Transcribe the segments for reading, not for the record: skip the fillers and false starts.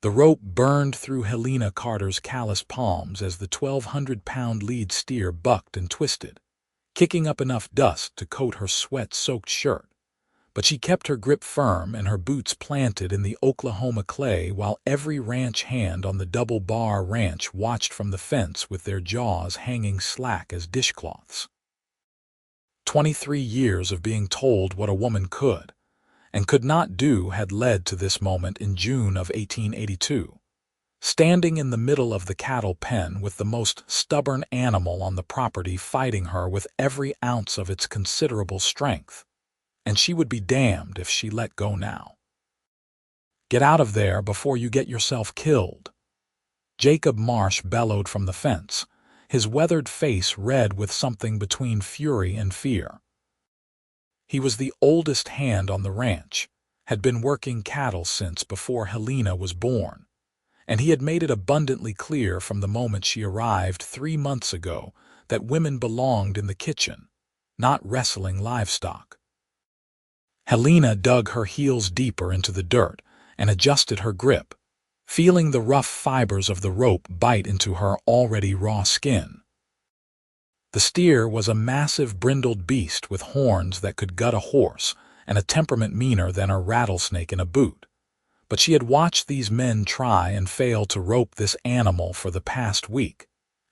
The rope burned through Helena Carter's calloused palms as the 1,200-pound lead steer bucked and twisted, kicking up enough dust to coat her sweat-soaked shirt. But she kept her grip firm and her boots planted in the Oklahoma clay while every ranch hand on the double-bar ranch watched from the fence with their jaws hanging slack as dishcloths. 23 years of being told what a woman could and could not do had led to this moment in June of 1882. Standing in the middle of the cattle pen with the most stubborn animal on the property fighting her with every ounce of its considerable strength. And she would be damned if she let go now. "Get out of there before you get yourself killed," Jacob Marsh bellowed from the fence, his weathered face red with something between fury and fear. He was the oldest hand on the ranch, had been working cattle since before Helena was born, and he had made it abundantly clear from the moment she arrived 3 months ago that women belonged in the kitchen, not wrestling livestock. Helena dug her heels deeper into the dirt and adjusted her grip, feeling the rough fibers of the rope bite into her already raw skin. The steer was a massive brindled beast with horns that could gut a horse and a temperament meaner than a rattlesnake in a boot. But she had watched these men try and fail to rope this animal for the past week,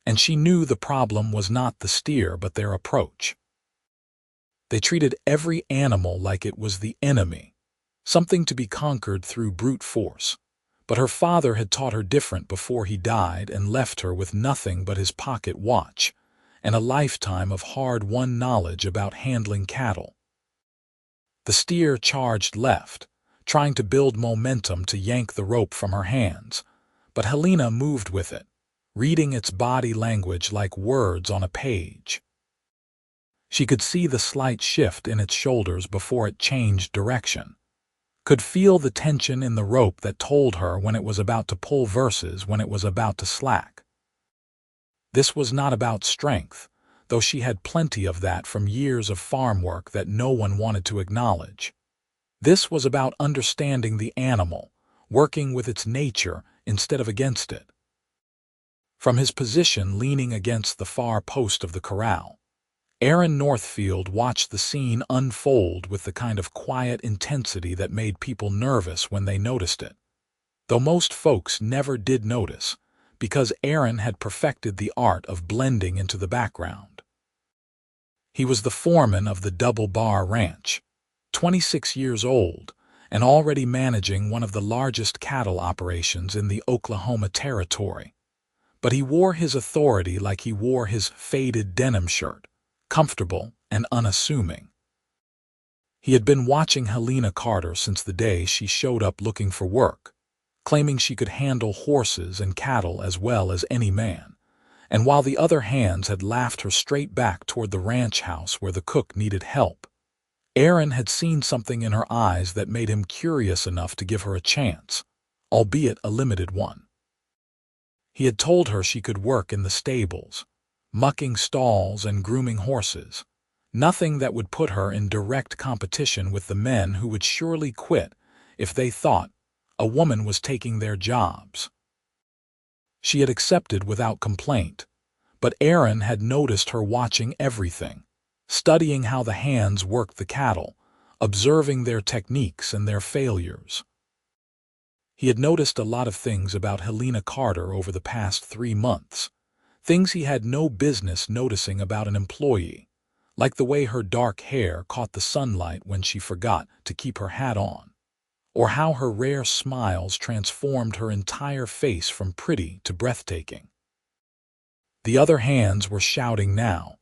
and she knew the problem was not the steer but their approach. They treated every animal like it was the enemy, something to be conquered through brute force. But her father had taught her different before he died and left her with nothing but his pocket watch and a lifetime of hard-won knowledge about handling cattle. The steer charged left, trying to build momentum to yank the rope from her hands, but Helena moved with it, reading its body language like words on a page. She could see the slight shift in its shoulders before it changed direction, could feel the tension in the rope that told her when it was about to pull versus when it was about to slack. This was not about strength, though she had plenty of that from years of farm work that no one wanted to acknowledge. This was about understanding the animal, working with its nature instead of against it. From his position leaning against the far post of the corral, Aaron Northfield watched the scene unfold with the kind of quiet intensity that made people nervous when they noticed it. Though most folks never did notice, because Aaron had perfected the art of blending into the background. He was the foreman of the Double Bar Ranch, 26 years old, and already managing one of the largest cattle operations in the Oklahoma Territory. But he wore his authority like he wore his faded denim shirt, comfortable and unassuming. He had been watching Helena Carter since the day she showed up looking for work, claiming she could handle horses and cattle as well as any man, and while the other hands had laughed her straight back toward the ranch house where the cook needed help, Aaron had seen something in her eyes that made him curious enough to give her a chance, albeit a limited one. He had told her she could work in the stables, mucking stalls and grooming horses, nothing that would put her in direct competition with the men who would surely quit if they thought a woman was taking their jobs. She had accepted without complaint, but Aaron had noticed her watching everything, studying how the hands worked the cattle, observing their techniques and their failures. He had noticed a lot of things about Helena Carter over the past 3 months, things he had no business noticing about an employee, like the way her dark hair caught the sunlight when she forgot to keep her hat on, or how her rare smiles transformed her entire face from pretty to breathtaking. The other hands were shouting now,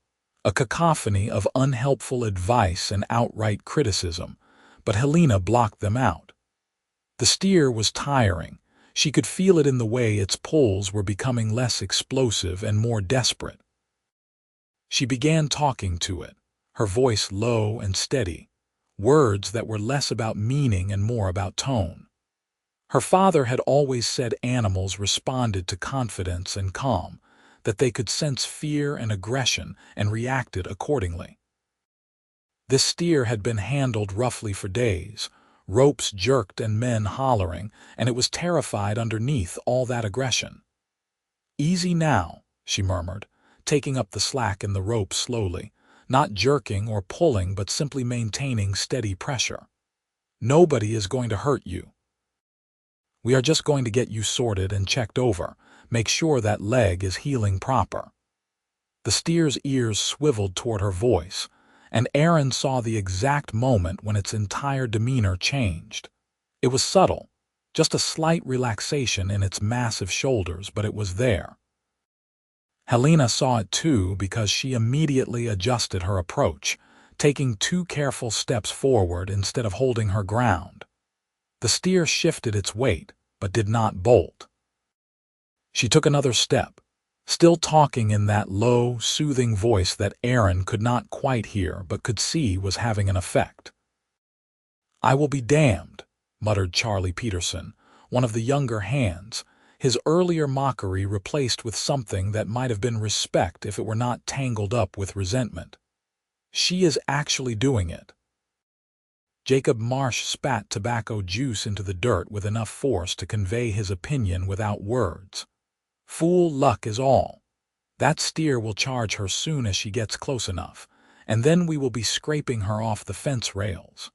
a cacophony of unhelpful advice and outright criticism, but Helena blocked them out. The steer was tiring. She could feel it in the way its pulls were becoming less explosive and more desperate. She began talking to it, her voice low and steady, words that were less about meaning and more about tone. Her father had always said animals responded to confidence and calm, that they could sense fear and aggression and reacted accordingly. This steer had been handled roughly for days, ropes jerked and men hollering, and it was terrified underneath all that aggression. "Easy now," she murmured, taking up the slack in the rope slowly, not jerking or pulling but simply maintaining steady pressure. "Nobody is going to hurt you. We are just going to get you sorted and checked over, make sure that leg is healing proper." The steer's ears swiveled toward her voice, and Aaron saw the exact moment when its entire demeanor changed. It was subtle, just a slight relaxation in its massive shoulders, but it was there. Helena saw it too because she immediately adjusted her approach, taking 2 careful steps forward instead of holding her ground. The steer shifted its weight, but did not bolt. She took another step, still talking in that low, soothing voice that Aaron could not quite hear but could see was having an effect. "I will be damned," muttered Charlie Peterson, one of the younger hands, his earlier mockery replaced with something that might have been respect if it were not tangled up with resentment. "She is actually doing it." Jacob Marsh spat tobacco juice into the dirt with enough force to convey his opinion without words. "Fool luck is all. That steer will charge her soon as she gets close enough, and then we will be scraping her off the fence rails."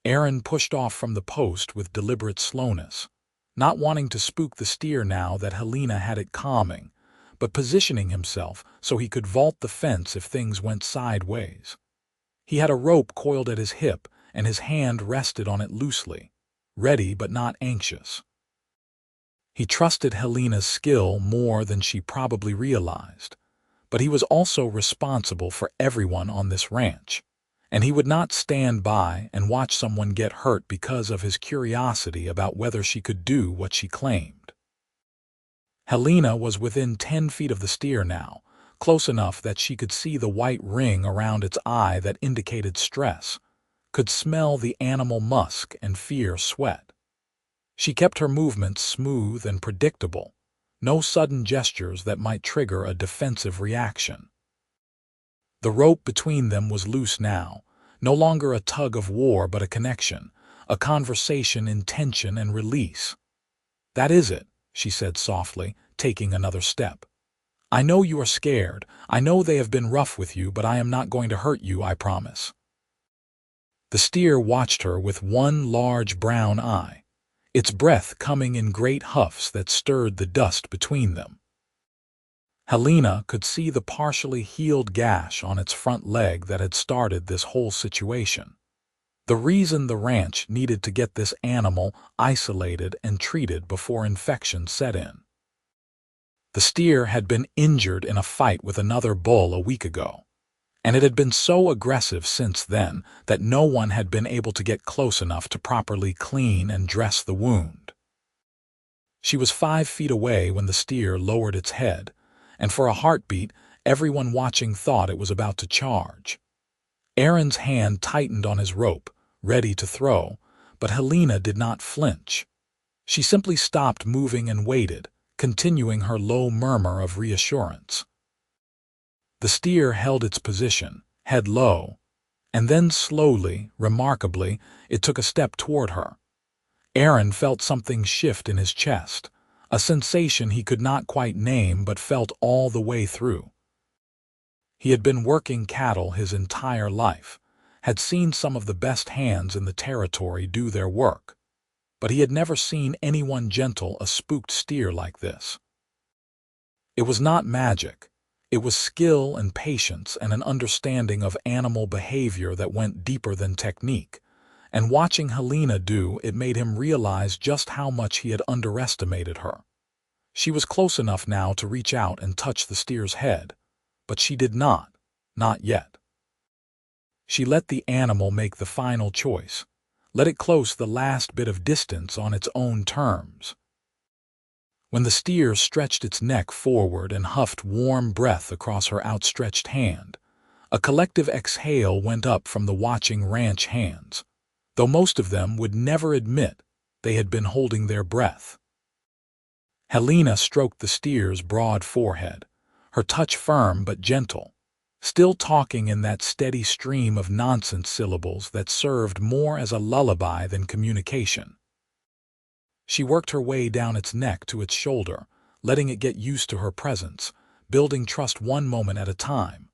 Aaron pushed off from the post with deliberate slowness, not wanting to spook the steer now that Helena had it calming, but positioning himself so he could vault the fence if things went sideways. He had a rope coiled at his hip, and his hand rested on it loosely, ready but not anxious. He trusted Helena's skill more than she probably realized, but he was also responsible for everyone on this ranch, and he would not stand by and watch someone get hurt because of his curiosity about whether she could do what she claimed. Helena was within 10 feet of the steer now, close enough that she could see the white ring around its eye that indicated stress, could smell the animal musk and fear sweat. She kept her movements smooth and predictable, no sudden gestures that might trigger a defensive reaction. The rope between them was loose now, no longer a tug of war but a connection, a conversation in tension and release. "That is it," she said softly, taking another step. "I know you are scared, I know they have been rough with you, but I am not going to hurt you, I promise." The steer watched her with one large brown eye, its breath coming in great huffs that stirred the dust between them. Helena could see the partially healed gash on its front leg that had started this whole situation. The reason the ranch needed to get this animal isolated and treated before infection set in. The steer had been injured in a fight with another bull a week ago, and it had been so aggressive since then that no one had been able to get close enough to properly clean and dress the wound. She was 5 feet away when the steer lowered its head, and for a heartbeat, everyone watching thought it was about to charge. Aaron's hand tightened on his rope, ready to throw, but Helena did not flinch. She simply stopped moving and waited, continuing her low murmur of reassurance. The steer held its position, head low, and then slowly, remarkably, it took a step toward her. Aaron felt something shift in his chest, a sensation he could not quite name but felt all the way through. He had been working cattle his entire life, had seen some of the best hands in the territory do their work, but he had never seen anyone gentle a spooked steer like this. It was not magic. It was skill and patience and an understanding of animal behavior that went deeper than technique, and watching Helena do it made him realize just how much he had underestimated her. She was close enough now to reach out and touch the steer's head, but she did not yet. She let the animal make the final choice, let it close the last bit of distance on its own terms. When the steer stretched its neck forward and huffed warm breath across her outstretched hand, a collective exhale went up from the watching ranch hands, though most of them would never admit they had been holding their breath. Helena stroked the steer's broad forehead, her touch firm but gentle, still talking in that steady stream of nonsense syllables that served more as a lullaby than communication. She worked her way down its neck to its shoulder, letting it get used to her presence, building trust one moment at a time.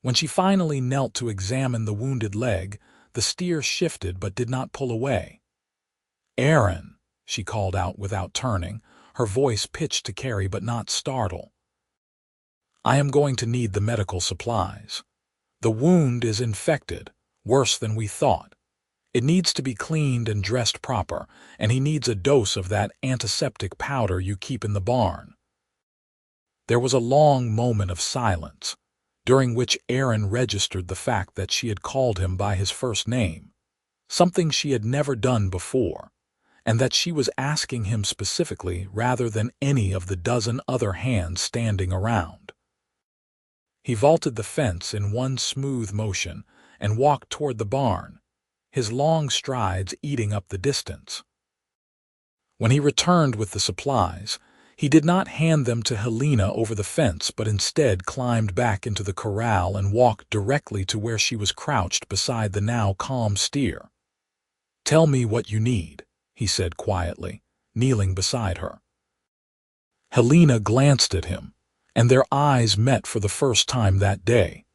When she finally knelt to examine the wounded leg, the steer shifted but did not pull away. "Aaron," she called out without turning, her voice pitched to carry but not startle. "I am going to need the medical supplies. The wound is infected, worse than we thought. It needs to be cleaned and dressed proper, and he needs a dose of that antiseptic powder you keep in the barn." There was a long moment of silence, during which Aaron registered the fact that she had called him by his first name, something she had never done before, and that she was asking him specifically rather than any of the dozen other hands standing around. He vaulted the fence in one smooth motion and walked toward the barn, his long strides eating up the distance. When he returned with the supplies, he did not hand them to Helena over the fence but instead climbed back into the corral and walked directly to where she was crouched beside the now calm steer. "Tell me what you need," he said quietly, kneeling beside her. Helena glanced at him, and their eyes met for the first time that day.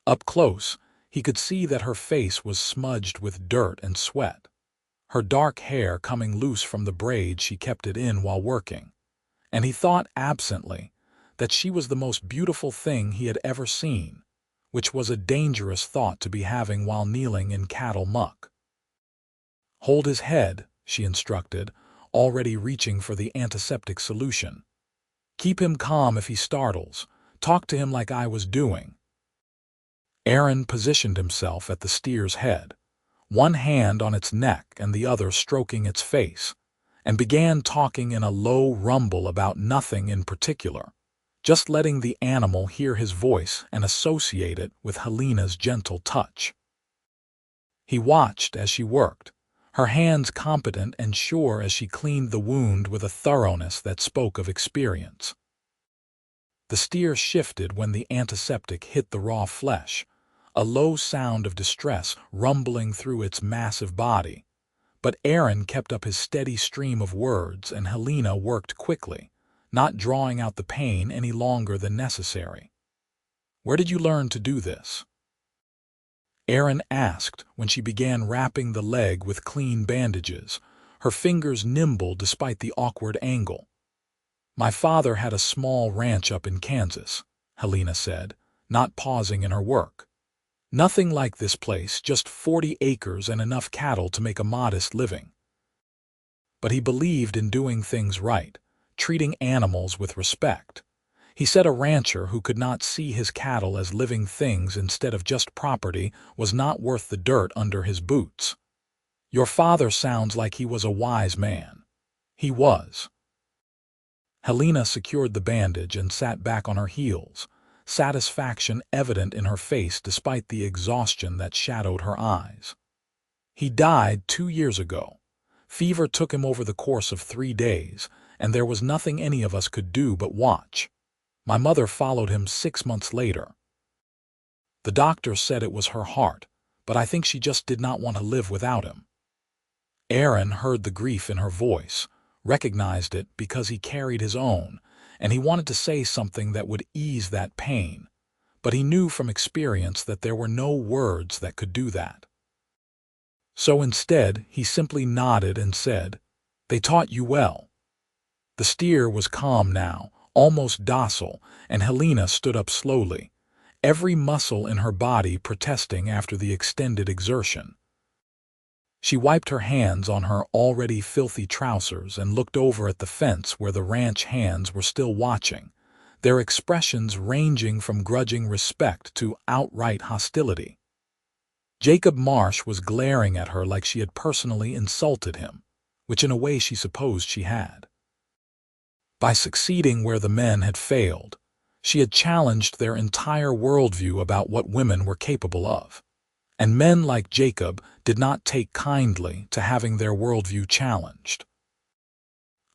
Up close, he could see that her face was smudged with dirt and sweat, her dark hair coming loose from the braid she kept it in while working, and he thought absently that she was the most beautiful thing he had ever seen, which was a dangerous thought to be having while kneeling in cattle muck. "Hold his head," she instructed, already reaching for the antiseptic solution. "Keep him calm if he startles. Talk to him like I was doing." Aaron positioned himself at the steer's head, one hand on its neck and the other stroking its face, and began talking in a low rumble about nothing in particular, just letting the animal hear his voice and associate it with Helena's gentle touch. He watched as she worked, her hands competent and sure as she cleaned the wound with a thoroughness that spoke of experience. The steer shifted when the antiseptic hit the raw flesh, a low sound of distress rumbling through its massive body, but Aaron kept up his steady stream of words and Helena worked quickly, not drawing out the pain any longer than necessary. "Where did you learn to do this?" Aaron asked when she began wrapping the leg with clean bandages, her fingers nimble despite the awkward angle. "My father had a small ranch up in Kansas," Helena said, not pausing in her work. "Nothing like this place, just 40 acres and enough cattle to make a modest living. But he believed in doing things right, treating animals with respect. He said a rancher who could not see his cattle as living things instead of just property was not worth the dirt under his boots. Your father sounds like he was a wise man." "He was." Helena secured the bandage and sat back on her heels, satisfaction evident in her face despite the exhaustion that shadowed her eyes. "He died 2 years ago. Fever took him over the course of 3 days, and there was nothing any of us could do but watch. My mother followed him 6 months later. The doctor said it was her heart, but I think she just did not want to live without him." Aaron heard the grief in her voice, recognized it because he carried his own, and he wanted to say something that would ease that pain, but he knew from experience that there were no words that could do that. So instead, he simply nodded and said, "They taught you well." The steer was calm now, almost docile, and Helena stood up slowly, every muscle in her body protesting after the extended exertion. She wiped her hands on her already filthy trousers and looked over at the fence where the ranch hands were still watching, their expressions ranging from grudging respect to outright hostility. Jacob Marsh was glaring at her like she had personally insulted him, which in a way she supposed she had. By succeeding where the men had failed, she had challenged their entire worldview about what women were capable of. And men like Jacob did not take kindly to having their worldview challenged.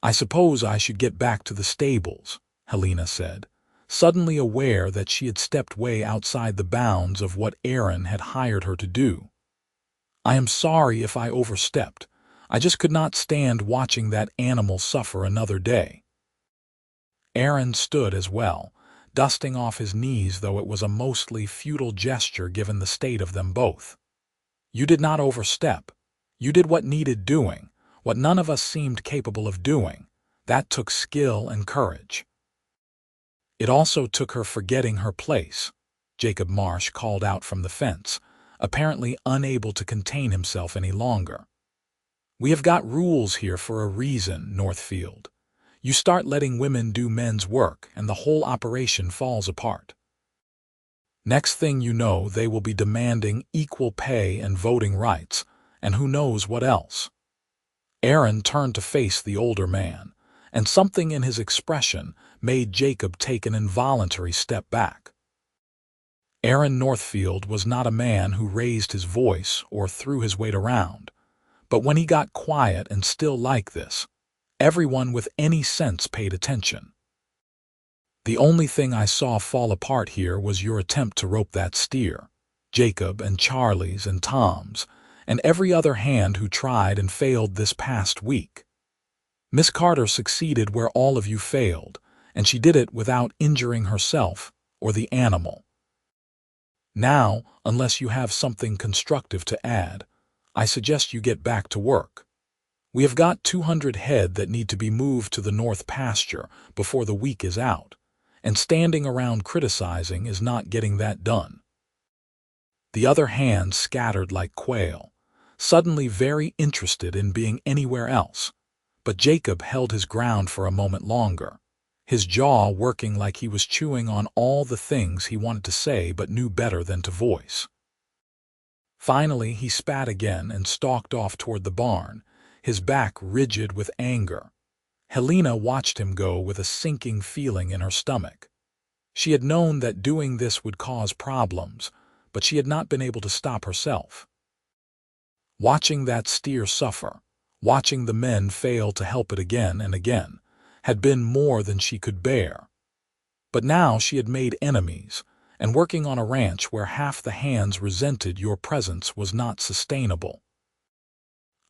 "I suppose I should get back to the stables," Helena said, suddenly aware that she had stepped way outside the bounds of what Aaron had hired her to do. "I am sorry if I overstepped. I just could not stand watching that animal suffer another day." Aaron stood as well, dusting off his knees, though it was a mostly futile gesture given the state of them both. "You did not overstep. You did what needed doing, what none of us seemed capable of doing. That took skill and courage." "It also took her forgetting her place," Jacob Marsh called out from the fence, apparently unable to contain himself any longer. "We have got rules here for a reason, Northfield. You start letting women do men's work, and the whole operation falls apart. Next thing you know, they will be demanding equal pay and voting rights, and who knows what else." Aaron turned to face the older man, and something in his expression made Jacob take an involuntary step back. Aaron Northfield was not a man who raised his voice or threw his weight around, but when he got quiet and still like this, everyone with any sense paid attention. "The only thing I saw fall apart here was your attempt to rope that steer, Jacob and Charlie's and Tom's, and every other hand who tried and failed this past week. Miss Carter succeeded where all of you failed, and she did it without injuring herself or the animal. Now, unless you have something constructive to add, I suggest you get back to work. We have got 200 head that need to be moved to the north pasture before the week is out, and standing around criticizing is not getting that done." The other hands scattered like quail, suddenly very interested in being anywhere else, but Jacob held his ground for a moment longer, his jaw working like he was chewing on all the things he wanted to say but knew better than to voice. Finally, he spat again and stalked off toward the barn, his back rigid with anger. Helena watched him go with a sinking feeling in her stomach. She had known that doing this would cause problems, but she had not been able to stop herself. Watching that steer suffer, watching the men fail to help it again and again, had been more than she could bear. But now she had made enemies, and working on a ranch where half the hands resented your presence was not sustainable.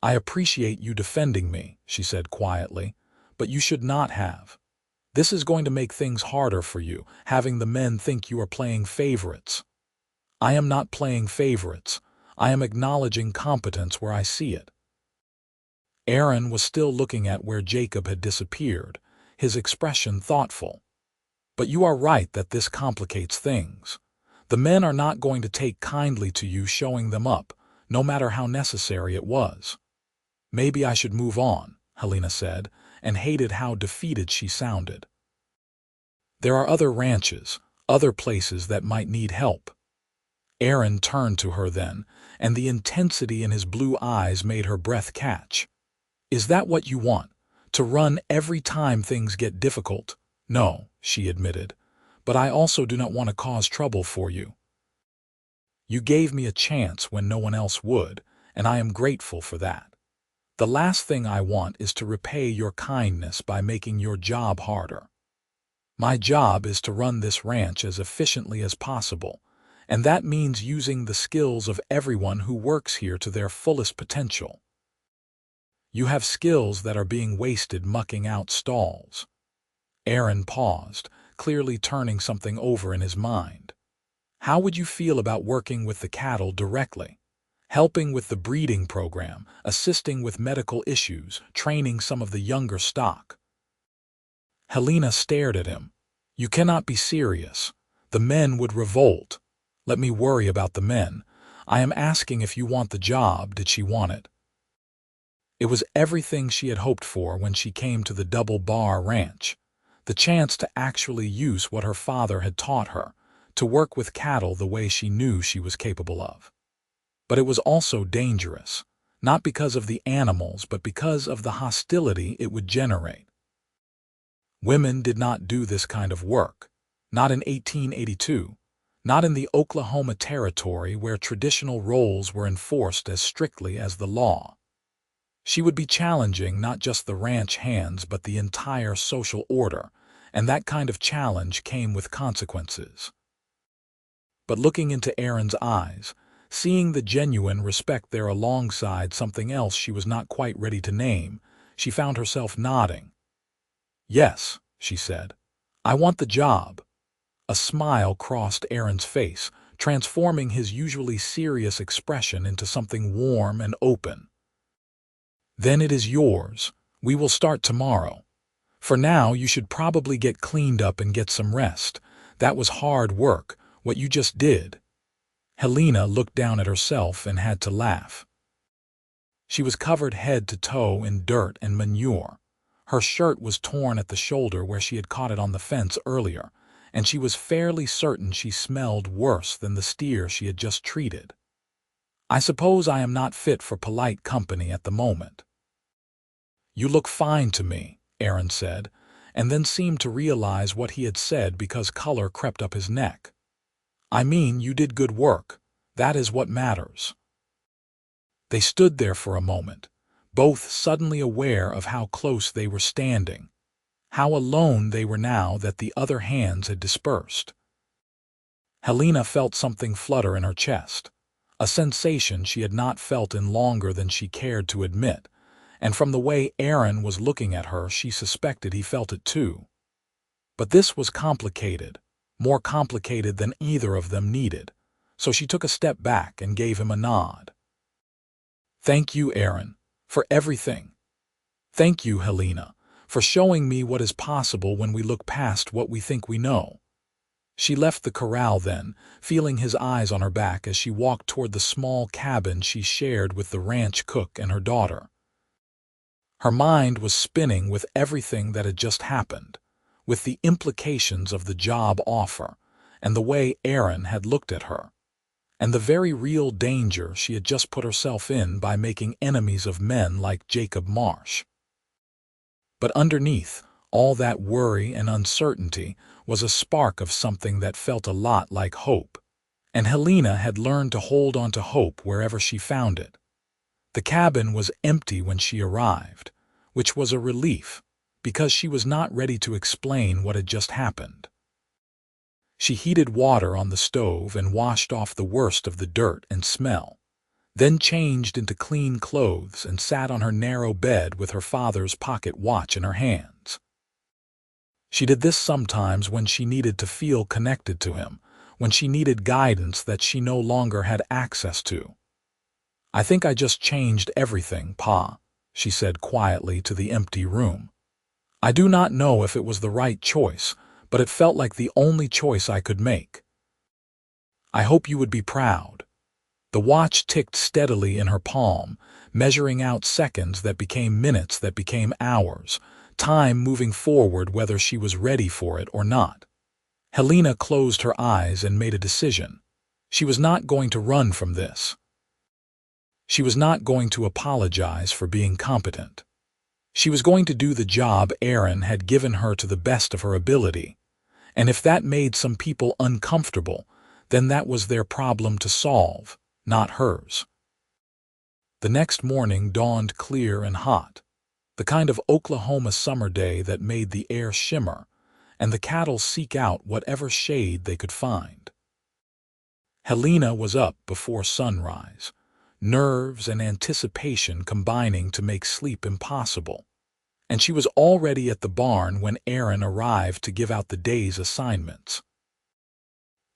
"I appreciate you defending me," she said quietly, "but you should not have. This is going to make things harder for you, having the men think you are playing favorites. I am not playing favorites. I am acknowledging competence where I see it." Aaron was still looking at where Jacob had disappeared, his expression thoughtful. "But you are right that this complicates things. The men are not going to take kindly to you showing them up, no matter how necessary it was." "Maybe I should move on," Helena said, and hated how defeated she sounded. "There are other ranches, other places that might need help." Aaron turned to her then, and the intensity in his blue eyes made her breath catch. "Is that what you want? To run every time things get difficult?" "No," she admitted, "but I also do not want to cause trouble for you. You gave me a chance when no one else would, and I am grateful for that. The last thing I want is to repay your kindness by making your job harder. My job is to run this ranch as efficiently as possible, and that means using the skills of everyone who works here to their fullest potential. You have skills that are being wasted mucking out stalls." Aaron paused, clearly turning something over in his mind. "How would you feel about working with the cattle directly? Helping with the breeding program, assisting with medical issues, training some of the younger stock?" Helena stared at him. "You cannot be serious. The men would revolt." "Let me worry about the men. I am asking if you want the job." Did she want it? It was everything she had hoped for when she came to the Double Bar Ranch. The chance to actually use what her father had taught her, to work with cattle the way she knew she was capable of. But it was also dangerous, not because of the animals but because of the hostility it would generate. Women did not do this kind of work, not in 1882, not in the Oklahoma Territory where traditional roles were enforced as strictly as the law. She would be challenging not just the ranch hands but the entire social order, and that kind of challenge came with consequences. But looking into Aaron's eyes, seeing the genuine respect there alongside something else she was not quite ready to name, she found herself nodding. "Yes," she said. "I want the job." A smile crossed Aaron's face, transforming his usually serious expression into something warm and open. "Then it is yours. We will start tomorrow. For now, you should probably get cleaned up and get some rest. That was hard work, what you just did." Helena looked down at herself and had to laugh. She was covered head to toe in dirt and manure. Her shirt was torn at the shoulder where she had caught it on the fence earlier, and she was fairly certain she smelled worse than the steer she had just treated. "I suppose I am not fit for polite company at the moment." "You look fine to me," Aaron said, and then seemed to realize what he had said because color crept up his neck. "I mean, you did good work. That is what matters." They stood there for a moment, both suddenly aware of how close they were standing, how alone they were now that the other hands had dispersed. Helena felt something flutter in her chest, a sensation she had not felt in longer than she cared to admit, and from the way Aaron was looking at her she suspected he felt it too. But this was complicated, more complicated than either of them needed, so she took a step back and gave him a nod. "Thank you, Aaron, for everything. Thank you, Helena, for showing me what is possible when we look past what we think we know." She left the corral then, feeling his eyes on her back as she walked toward the small cabin she shared with the ranch cook and her daughter. Her mind was spinning with everything that had just happened, with the implications of the job offer, and the way Aaron had looked at her, and the very real danger she had just put herself in by making enemies of men like Jacob Marsh. But underneath all that worry and uncertainty was a spark of something that felt a lot like hope, and Helena had learned to hold on to hope wherever she found it. The cabin was empty when she arrived, which was a relief, because she was not ready to explain what had just happened. She heated water on the stove and washed off the worst of the dirt and smell, then changed into clean clothes and sat on her narrow bed with her father's pocket watch in her hands. She did this sometimes when she needed to feel connected to him, when she needed guidance that she no longer had access to. "I think I just changed everything, Pa," she said quietly to the empty room. "I do not know if it was the right choice, but it felt like the only choice I could make. I hope you would be proud." The watch ticked steadily in her palm, measuring out seconds that became minutes that became hours, time moving forward whether she was ready for it or not. Helena closed her eyes and made a decision. She was not going to run from this. She was not going to apologize for being competent. She was going to do the job Aaron had given her to the best of her ability, and if that made some people uncomfortable, then that was their problem to solve, not hers. The next morning dawned clear and hot, the kind of Oklahoma summer day that made the air shimmer, and the cattle seek out whatever shade they could find. Helena was up before sunrise, nerves and anticipation combining to make sleep impossible, and she was already at the barn when Aaron arrived to give out the day's assignments.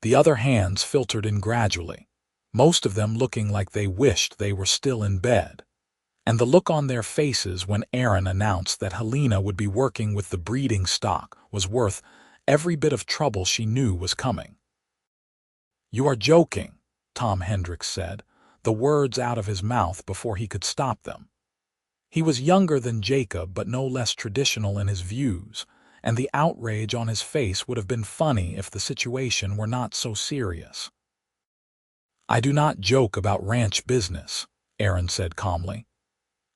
The other hands filtered in gradually, most of them looking like they wished they were still in bed, and the look on their faces when Aaron announced that Helena would be working with the breeding stock was worth every bit of trouble she knew was coming. "You are joking," Tom Hendricks said, the words out of his mouth before he could stop them. He was younger than Jacob but no less traditional in his views, and the outrage on his face would have been funny if the situation were not so serious. "I do not joke about ranch business," Aaron said calmly.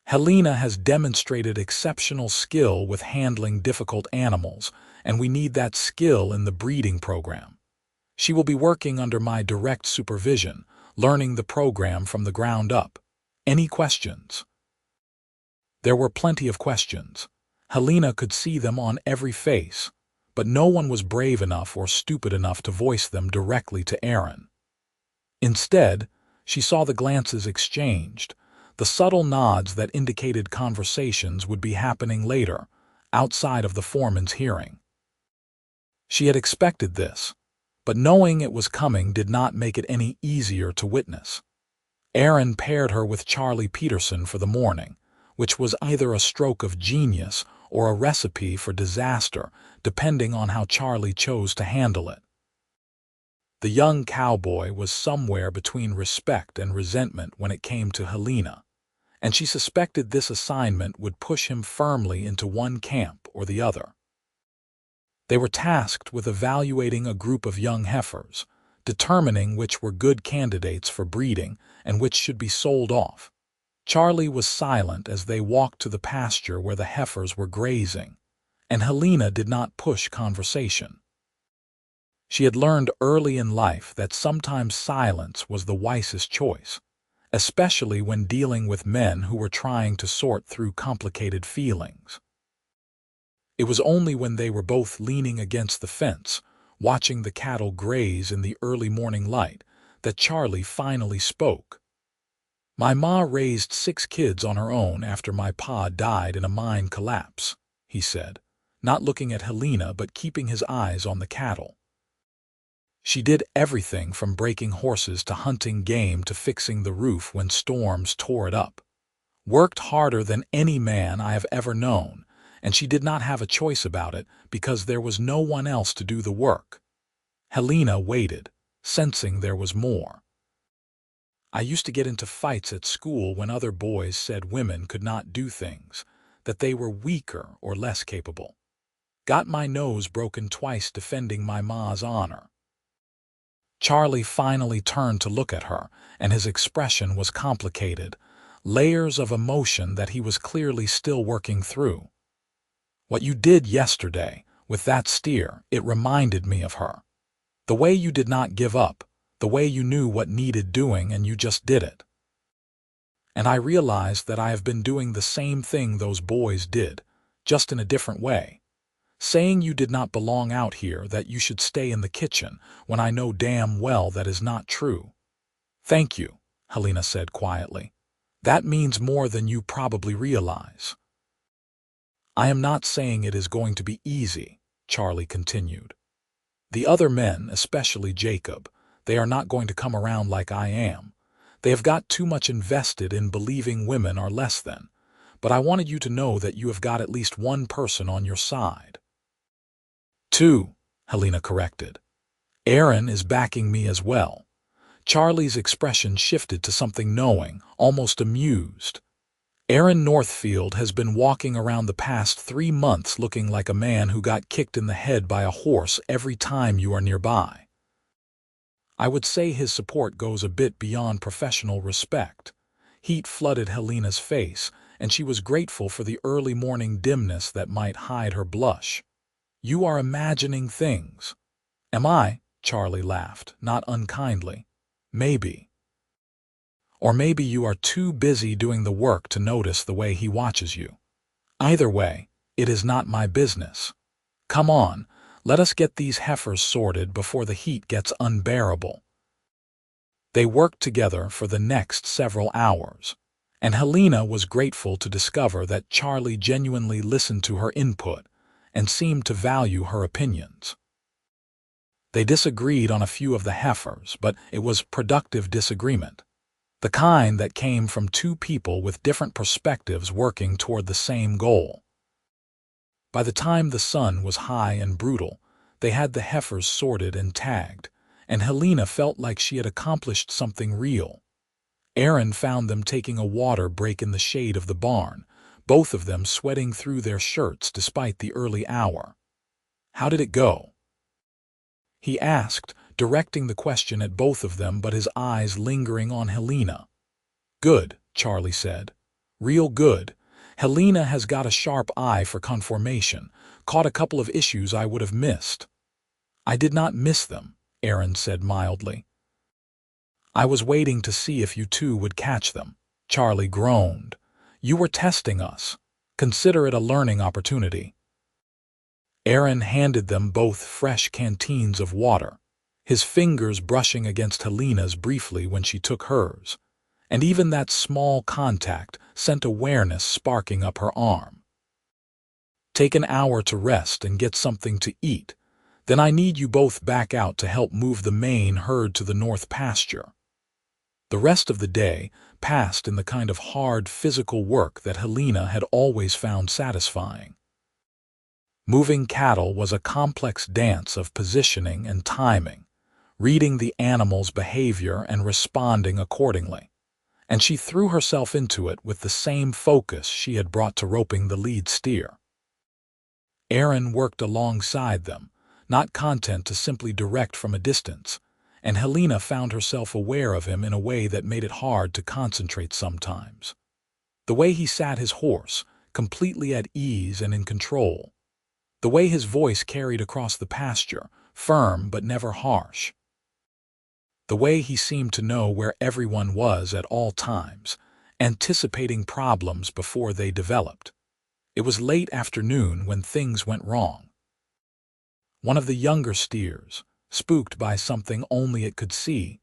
"Helena has demonstrated exceptional skill with handling difficult animals, and we need that skill in the breeding program. She will be working under my direct supervision, learning the program from the ground up. Any questions?" There were plenty of questions. Helena could see them on every face, but no one was brave enough or stupid enough to voice them directly to Aaron. Instead, she saw the glances exchanged, the subtle nods that indicated conversations would be happening later, outside of the foreman's hearing. She had expected this, but knowing it was coming did not make it any easier to witness. Aaron paired her with Charlie Peterson for the morning, which was either a stroke of genius or a recipe for disaster, depending on how Charlie chose to handle it. The young cowboy was somewhere between respect and resentment when it came to Helena, and she suspected this assignment would push him firmly into one camp or the other. They were tasked with evaluating a group of young heifers, determining which were good candidates for breeding and which should be sold off. Charlie was silent as they walked to the pasture where the heifers were grazing, and Helena did not push conversation. She had learned early in life that sometimes silence was the wisest choice, especially when dealing with men who were trying to sort through complicated feelings. It was only when they were both leaning against the fence, watching the cattle graze in the early morning light, that Charlie finally spoke. "My ma raised 6 kids on her own after my pa died in a mine collapse," he said, not looking at Helena but keeping his eyes on the cattle. "She did everything from breaking horses to hunting game to fixing the roof when storms tore it up. Worked harder than any man I have ever known, and she did not have a choice about it because there was no one else to do the work." Helena waited, sensing there was more. "I used to get into fights at school when other boys said women could not do things, that they were weaker or less capable. Got my nose broken twice defending my ma's honor." Charlie finally turned to look at her, and his expression was complicated, layers of emotion that he was clearly still working through. "What you did yesterday, with that steer, it reminded me of her. The way you did not give up, the way you knew what needed doing and you just did it. And I realized that I have been doing the same thing those boys did, just in a different way. Saying you did not belong out here, that you should stay in the kitchen, when I know damn well that is not true." "Thank you," Helena said quietly. "That means more than you probably realize." "I am not saying it is going to be easy," Charlie continued. "The other men, especially Jacob, they are not going to come around like I am. They have got too much invested in believing women are less than. But I wanted you to know that you have got at least one person on your side." "2," Helena corrected. "Aaron is backing me as well." Charlie's expression shifted to something knowing, almost amused. "Aaron Northfield has been walking around the past 3 months looking like a man who got kicked in the head by a horse every time you are nearby. I would say his support goes a bit beyond professional respect." Heat flooded Helena's face, and she was grateful for the early morning dimness that might hide her blush. "You are imagining things." "Am I?" Charlie laughed, not unkindly. "Maybe. Or maybe you are too busy doing the work to notice the way he watches you. Either way, it is not my business. Come on, let us get these heifers sorted before the heat gets unbearable." They worked together for the next several hours, and Helena was grateful to discover that Charlie genuinely listened to her input and seemed to value her opinions. They disagreed on a few of the heifers, but it was productive disagreement, the kind that came from 2 people with different perspectives working toward the same goal. By the time the sun was high and brutal, they had the heifers sorted and tagged, and Helena felt like she had accomplished something real. Aaron found them taking a water break in the shade of the barn, both of them sweating through their shirts despite the early hour. "How did it go?" he asked, directing the question at both of them but his eyes lingering on Helena. "Good," Charlie said. "Real good. Helena has got a sharp eye for conformation, caught a couple of issues I would have missed." "I did not miss them," Aaron said mildly. "I was waiting to see if you 2 would catch them." Charlie groaned. "You were testing us. Consider it a learning opportunity." Aaron handed them both fresh canteens of water, his fingers brushing against Helena's briefly when she took hers, and even that small contact sent awareness sparking up her arm. "Take an hour to rest and get something to eat. Then I need you both back out to help move the main herd to the north pasture." The rest of the day passed in the kind of hard physical work that Helena had always found satisfying. Moving cattle was a complex dance of positioning and timing, reading the animal's behavior and responding accordingly, and she threw herself into it with the same focus she had brought to roping the lead steer. Aaron worked alongside them, not content to simply direct from a distance, and Helena found herself aware of him in a way that made it hard to concentrate sometimes. The way he sat his horse, completely at ease and in control. The way his voice carried across the pasture, firm but never harsh. The way he seemed to know where everyone was at all times, anticipating problems before they developed. It was late afternoon when things went wrong. One of the younger steers, spooked by something only it could see,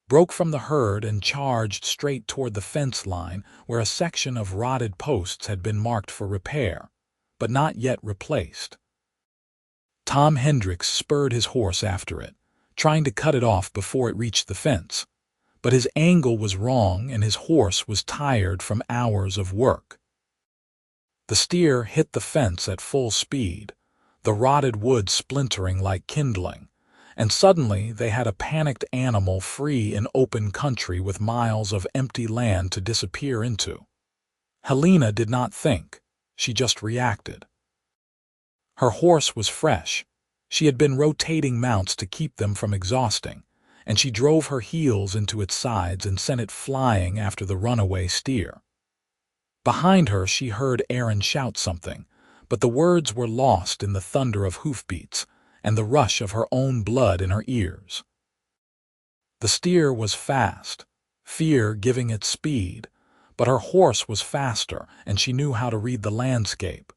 broke from the herd and charged straight toward the fence line where a section of rotted posts had been marked for repair, but not yet replaced. Tom Hendricks spurred his horse after it, trying to cut it off before it reached the fence, but his angle was wrong and his horse was tired from hours of work. The steer hit the fence at full speed, the rotted wood splintering like kindling, and suddenly they had a panicked animal free in open country with miles of empty land to disappear into. Helena did not think, she just reacted. Her horse was fresh. She had been rotating mounts to keep them from exhausting, and she drove her heels into its sides and sent it flying after the runaway steer. Behind her she heard Aaron shout something, but the words were lost in the thunder of hoofbeats and the rush of her own blood in her ears. The steer was fast, fear giving it speed, but her horse was faster and she knew how to read the landscape,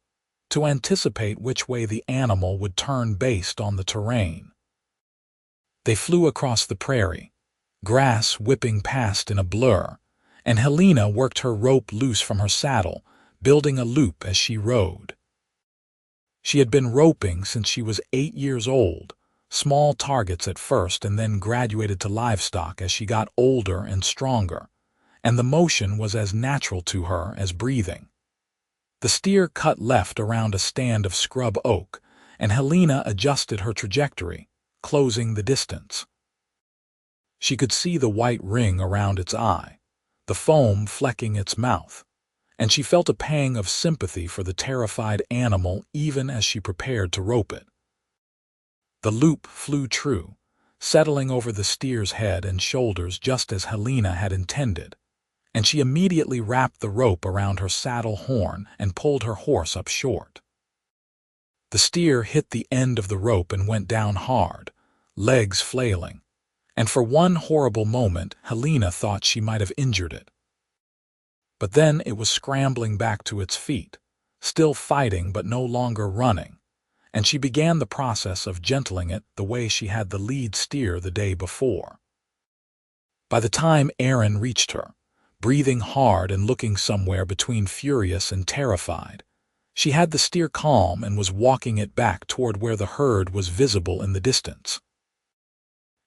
to anticipate which way the animal would turn based on the terrain. They flew across the prairie, grass whipping past in a blur, and Helena worked her rope loose from her saddle, building a loop as she rode. She had been roping since she was 8 years old, small targets at first and then graduated to livestock as she got older and stronger, and the motion was as natural to her as breathing. The steer cut left around a stand of scrub oak, and Helena adjusted her trajectory, closing the distance. She could see the white ring around its eye, the foam flecking its mouth, and she felt a pang of sympathy for the terrified animal even as she prepared to rope it. The loop flew true, settling over the steer's head and shoulders just as Helena had intended, and she immediately wrapped the rope around her saddle horn and pulled her horse up short. The steer hit the end of the rope and went down hard, legs flailing, and for one horrible moment Helena thought she might have injured it. But then it was scrambling back to its feet, still fighting but no longer running, and she began the process of gentling it the way she had the lead steer the day before. By the time Aaron reached her, breathing hard and looking somewhere between furious and terrified, she had the steer calm and was walking it back toward where the herd was visible in the distance.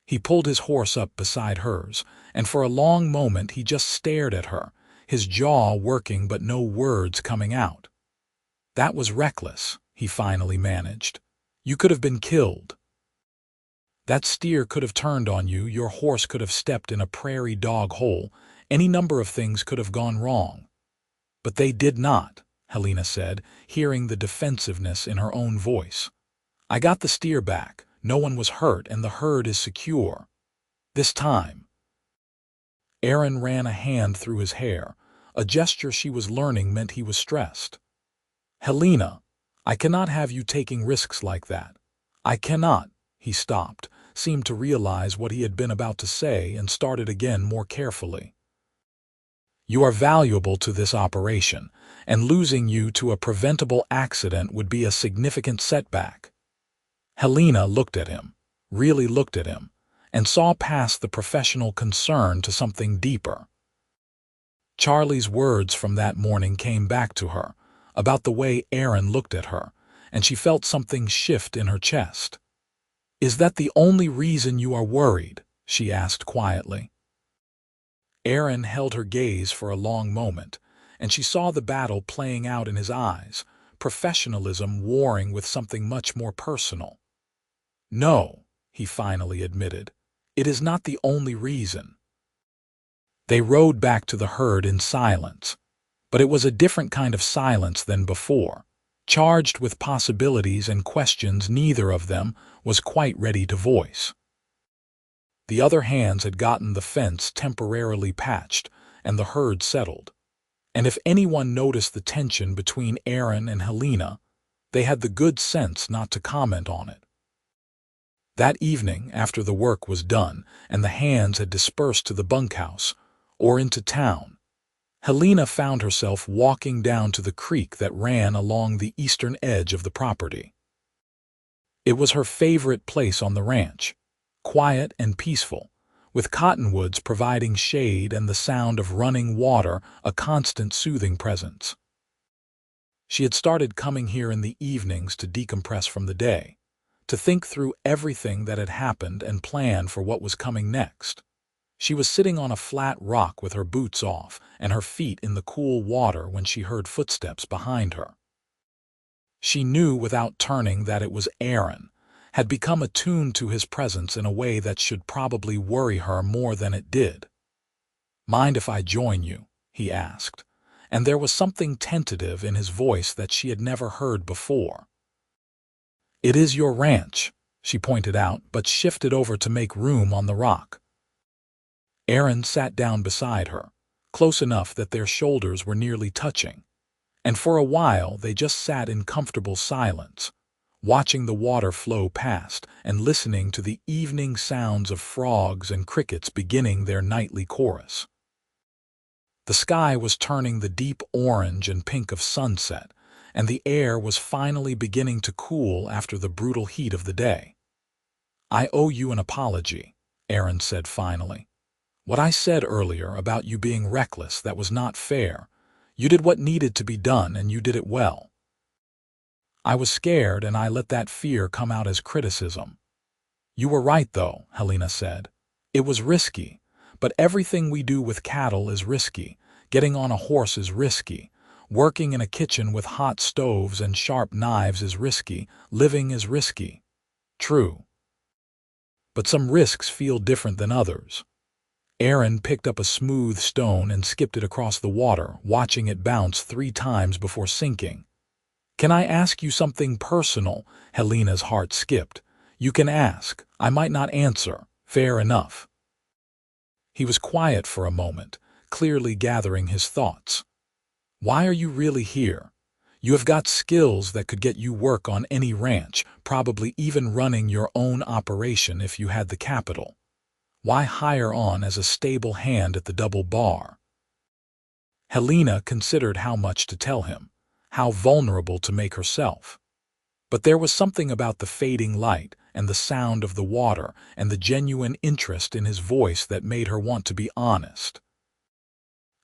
He pulled his horse up beside hers, and for a long moment he just stared at her, his jaw working but no words coming out. "That was reckless," he finally managed. "You could have been killed. That steer could have turned on you, your horse could have stepped in a prairie dog hole, any number of things could have gone wrong." "But they did not," Helena said, hearing the defensiveness in her own voice. "I got the steer back, no one was hurt, and the herd is secure. This time." Aaron ran a hand through his hair, a gesture she was learning meant he was stressed. "Helena, I cannot have you taking risks like that. I cannot." He stopped, seemed to realize what he had been about to say, and started again more carefully. You are valuable to this operation, and losing you to a preventable accident would be a significant setback." Helena looked at him, really looked at him, and saw past the professional concern to something deeper. Charlie's words from that morning came back to her, about the way Aaron looked at her, and she felt something shift in her chest. "Is that the only reason you are worried?" she asked quietly. Aaron held her gaze for a long moment, and she saw the battle playing out in his eyes, professionalism warring with something much more personal. "No," he finally admitted, "it is not the only reason." They rode back to the herd in silence, but it was a different kind of silence than before, charged with possibilities and questions neither of them was quite ready to voice. The other hands had gotten the fence temporarily patched, and the herd settled. And if anyone noticed the tension between Aaron and Helena, they had the good sense not to comment on it. That evening, after the work was done and the hands had dispersed to the bunkhouse or into town, Helena found herself walking down to the creek that ran along the eastern edge of the property. It was her favorite place on the ranch, quiet and peaceful, with cottonwoods providing shade and the sound of running water a constant soothing presence. She had started coming here in the evenings to decompress from the day, to think through everything that had happened and plan for what was coming next. She was sitting on a flat rock with her boots off and her feet in the cool water when she heard footsteps behind her. She knew without turning that it was Aaron, had become attuned to his presence in a way that should probably worry her more than it did. "Mind if I join you?" he asked, and there was something tentative in his voice that she had never heard before. "It is your ranch," she pointed out, but shifted over to make room on the rock. Aaron sat down beside her, close enough that their shoulders were nearly touching, and for a while they just sat in comfortable silence, watching the water flow past and listening to the evening sounds of frogs and crickets beginning their nightly chorus. The sky was turning the deep orange and pink of sunset, and the air was finally beginning to cool after the brutal heat of the day. "I owe you an apology," Aaron said finally. "What I said earlier about you being reckless, that was not fair. You did what needed to be done, and you did it well. I was scared, and I let that fear come out as criticism." "You were right, though," Helena said. "It was risky, but everything we do with cattle is risky. Getting on a horse is risky. Working in a kitchen with hot stoves and sharp knives is risky. Living is risky." "True. But some risks feel different than others." Aaron picked up a smooth stone and skipped it across the water, watching it bounce 3 times before sinking. "Can I ask you something personal?" Helena's heart skipped. "You can ask. I might not answer. Fair enough." He was quiet for a moment, clearly gathering his thoughts. "Why are you really here? You have got skills that could get you work on any ranch, probably even running your own operation if you had the capital. Why hire on as a stable hand at the double bar?" Helena considered how much to tell him, how vulnerable to make herself. But there was something about the fading light and the sound of the water and the genuine interest in his voice that made her want to be honest.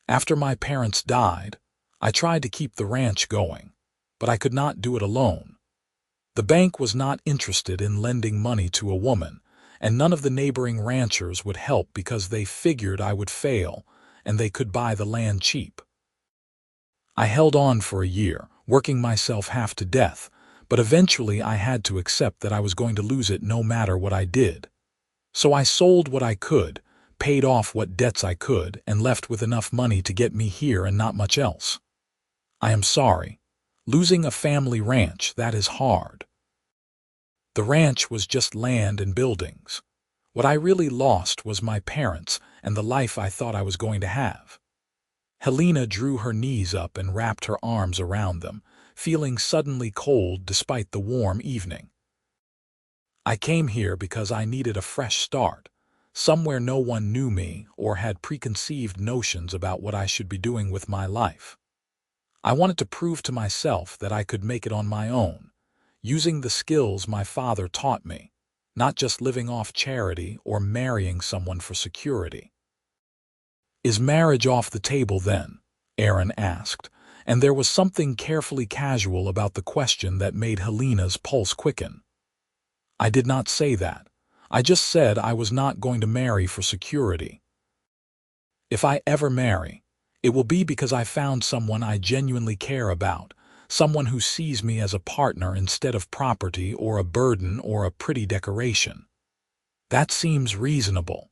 "After my parents died, I tried to keep the ranch going, but I could not do it alone. The bank was not interested in lending money to a woman, and none of the neighboring ranchers would help because they figured I would fail and they could buy the land cheap. I held on for a year, working myself half to death, but eventually I had to accept that I was going to lose it no matter what I did. So I sold what I could, paid off what debts I could, and left with enough money to get me here and not much else. I am sorry. Losing a family ranch, that is hard. The ranch was just land and buildings. What I really lost was my parents and the life I thought I was going to have." Helena drew her knees up and wrapped her arms around them, feeling suddenly cold despite the warm evening. "I came here because I needed a fresh start, somewhere no one knew me or had preconceived notions about what I should be doing with my life. I wanted to prove to myself that I could make it on my own, using the skills my father taught me, not just living off charity or marrying someone for security. "Is marriage off the table then?" Aaron asked, and there was something carefully casual about the question that made Helena's pulse quicken. "I did not say that. I just said I was not going to marry for security. If I ever marry, it will be because I found someone I genuinely care about, someone who sees me as a partner instead of property or a burden or a pretty decoration." "That seems reasonable."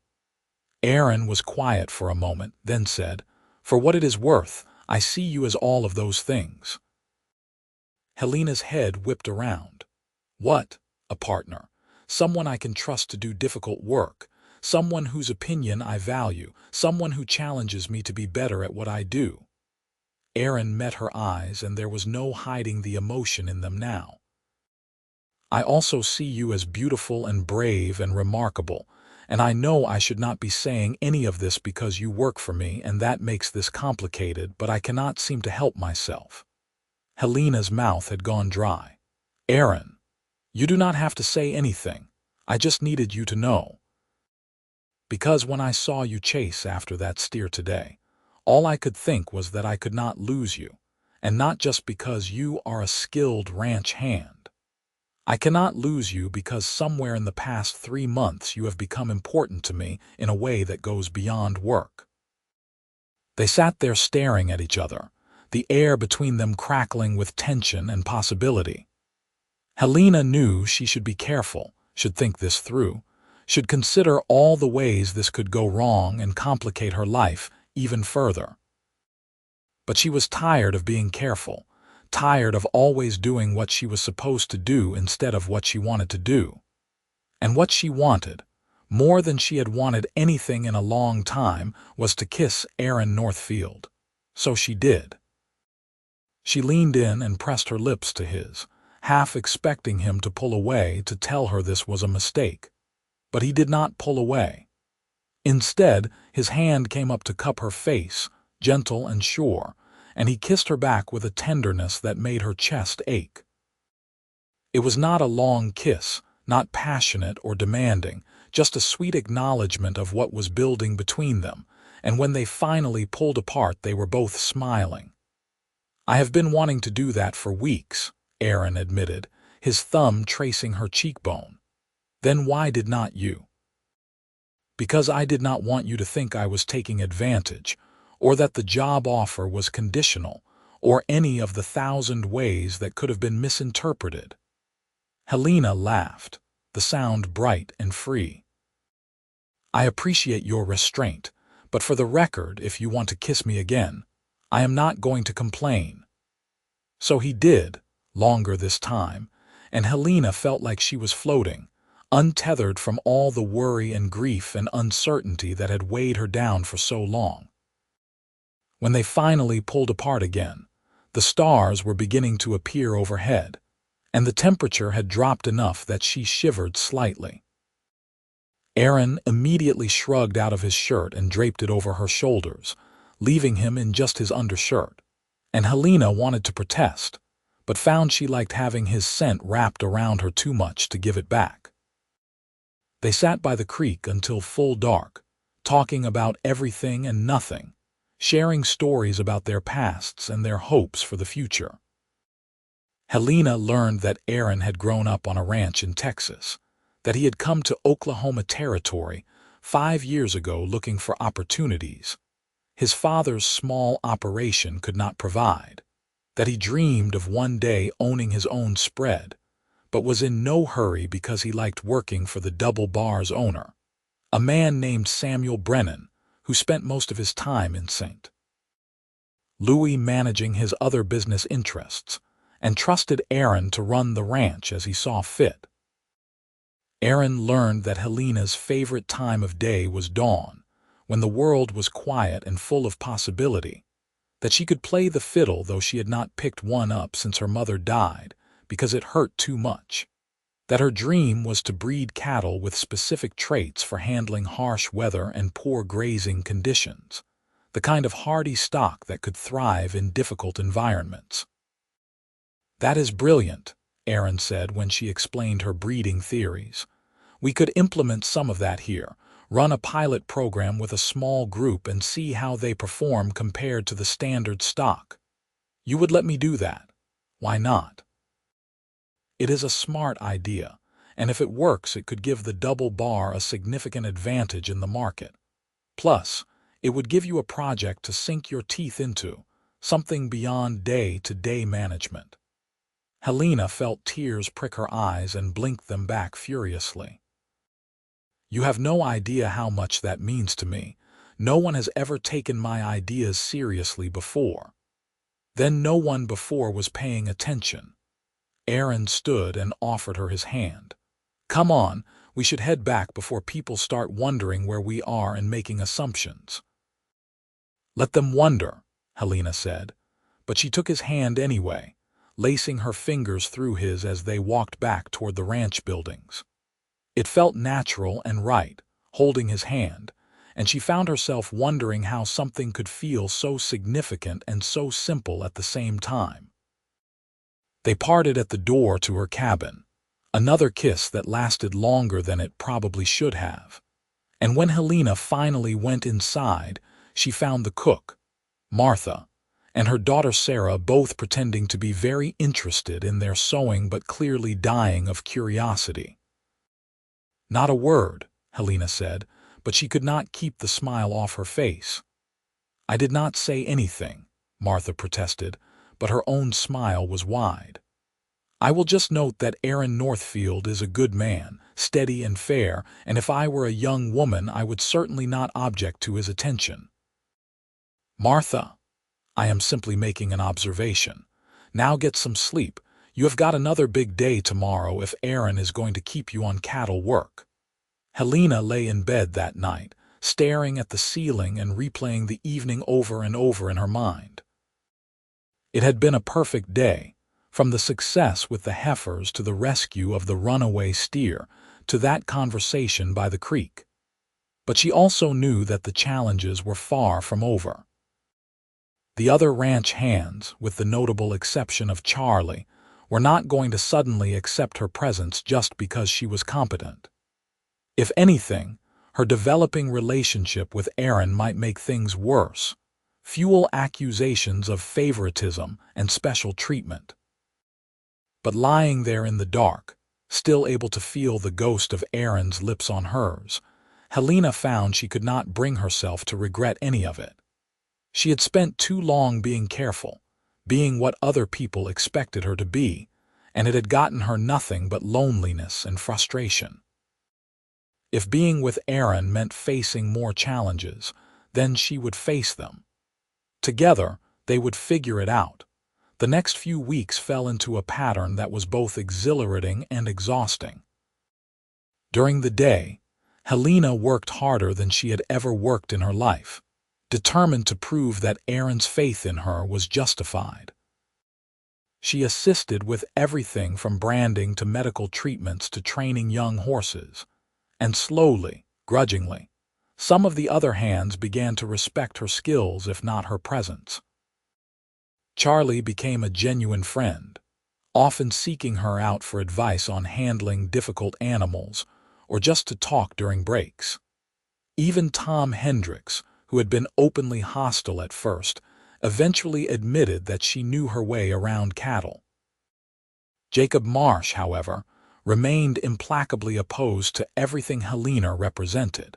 Aaron was quiet for a moment, then said, "For what it is worth, I see you as all of those things." Helena's head whipped around. "What? A partner? Someone I can trust to do difficult work, someone whose opinion I value, someone who challenges me to be better at what I do." Aaron met her eyes, and there was no hiding the emotion in them now. "I also see you as beautiful and brave and remarkable, and I know I should not be saying any of this because you work for me, and that makes this complicated, but I cannot seem to help myself." Helena's mouth had gone dry. "Aaron, you do not have to say anything. I just needed you to know. Because when I saw you chase after that steer today, all I could think was that I could not lose you, and not just because you are a skilled ranch hand. I cannot lose you because somewhere in the past 3 months you have become important to me in a way that goes beyond work." They sat there staring at each other, the air between them crackling with tension and possibility. Helena knew she should be careful, should think this through, should consider all the ways this could go wrong and complicate her life even further. But she was tired of being careful, tired of always doing what she was supposed to do instead of what she wanted to do. And what she wanted, more than she had wanted anything in a long time, was to kiss Aaron Northfield. So she did. She leaned in and pressed her lips to his, half expecting him to pull away to tell her this was a mistake. But he did not pull away. Instead, his hand came up to cup her face, gentle and sure, and he kissed her back with a tenderness that made her chest ache. It was not a long kiss, not passionate or demanding, just a sweet acknowledgement of what was building between them, and when they finally pulled apart they were both smiling. "I have been wanting to do that for weeks," Aaron admitted, his thumb tracing her cheekbone. "Then why did not you?" "Because I did not want you to think I was taking advantage, or that the job offer was conditional, or any of the 1,000 ways that could have been misinterpreted." Helena laughed, the sound bright and free. "I appreciate your restraint, but for the record, if you want to kiss me again, I am not going to complain." So he did, longer this time, and Helena felt like she was floating, untethered from all the worry and grief and uncertainty that had weighed her down for so long. When they finally pulled apart again, the stars were beginning to appear overhead, and the temperature had dropped enough that she shivered slightly. Aaron immediately shrugged out of his shirt and draped it over her shoulders, leaving him in just his undershirt, and Helena wanted to protest, but found she liked having his scent wrapped around her too much to give it back. They sat by the creek until full dark, talking about everything and nothing, sharing stories about their pasts and their hopes for the future. Helena learned that Aaron had grown up on a ranch in Texas, that he had come to Oklahoma Territory 5 years ago looking for opportunities. His father's small operation could not provide, that he dreamed of one day owning his own spread, but was in no hurry because he liked working for the Double Bar's owner, a man named Samuel Brennan, who spent most of his time in St. Louis managing his other business interests, and trusted Aaron to run the ranch as he saw fit. Aaron learned that Helena's favorite time of day was dawn, when the world was quiet and full of possibility, that she could play the fiddle though she had not picked one up since her mother died because it hurt too much, that her dream was to breed cattle with specific traits for handling harsh weather and poor grazing conditions, the kind of hardy stock that could thrive in difficult environments. "That is brilliant," Aaron said when she explained her breeding theories. "We could implement some of that here, run a pilot program with a small group and see how they perform compared to the standard stock. You would let me do that? Why not?" "It is a smart idea, and if it works it could give the double bar a significant advantage in the market. Plus, it would give you a project to sink your teeth into, something beyond day-to-day management." Helena felt tears prick her eyes and blinked them back furiously. "You have no idea how much that means to me. No one has ever taken my ideas seriously before." Then no one before was paying attention. Aaron stood and offered her his hand. "Come on, we should head back before people start wondering where we are and making assumptions." "Let them wonder," Helena said, but she took his hand anyway, lacing her fingers through his as they walked back toward the ranch buildings. It felt natural and right, holding his hand, and she found herself wondering how something could feel so significant and so simple at the same time. They parted at the door to her cabin, another kiss that lasted longer than it probably should have. And when Helena finally went inside, she found the cook, Martha, and her daughter Sarah both pretending to be very interested in their sewing but clearly dying of curiosity. "Not a word," Helena said, but she could not keep the smile off her face. "I did not say anything," Martha protested, but her own smile was wide. "I will just note that Aaron Northfield is a good man, steady and fair, and if I were a young woman I would certainly not object to his attention." "Martha, I am simply making an observation. Now get some sleep. You have got another big day tomorrow if Aaron is going to keep you on cattle work." Helena lay in bed that night, staring at the ceiling and replaying the evening over and over in her mind. It had been a perfect day, from the success with the heifers to the rescue of the runaway steer to that conversation by the creek. But she also knew that the challenges were far from over. The other ranch hands, with the notable exception of Charlie, were not going to suddenly accept her presence just because she was competent. If anything, her developing relationship with Aaron might make things worse, fuel accusations of favoritism and special treatment. But lying there in the dark, still able to feel the ghost of Aaron's lips on hers, Helena found she could not bring herself to regret any of it. She had spent too long being careful, being what other people expected her to be, and it had gotten her nothing but loneliness and frustration. If being with Aaron meant facing more challenges, then she would face them. Together, they would figure it out. The next few weeks fell into a pattern that was both exhilarating and exhausting. During the day, Helena worked harder than she had ever worked in her life, determined to prove that Aaron's faith in her was justified. She assisted with everything from branding to medical treatments to training young horses, and slowly, grudgingly, some of the other hands began to respect her skills if not her presence. Charlie became a genuine friend, often seeking her out for advice on handling difficult animals or just to talk during breaks. Even Tom Hendricks, who had been openly hostile at first, eventually admitted that she knew her way around cattle. Jacob Marsh, however, remained implacably opposed to everything Helena represented.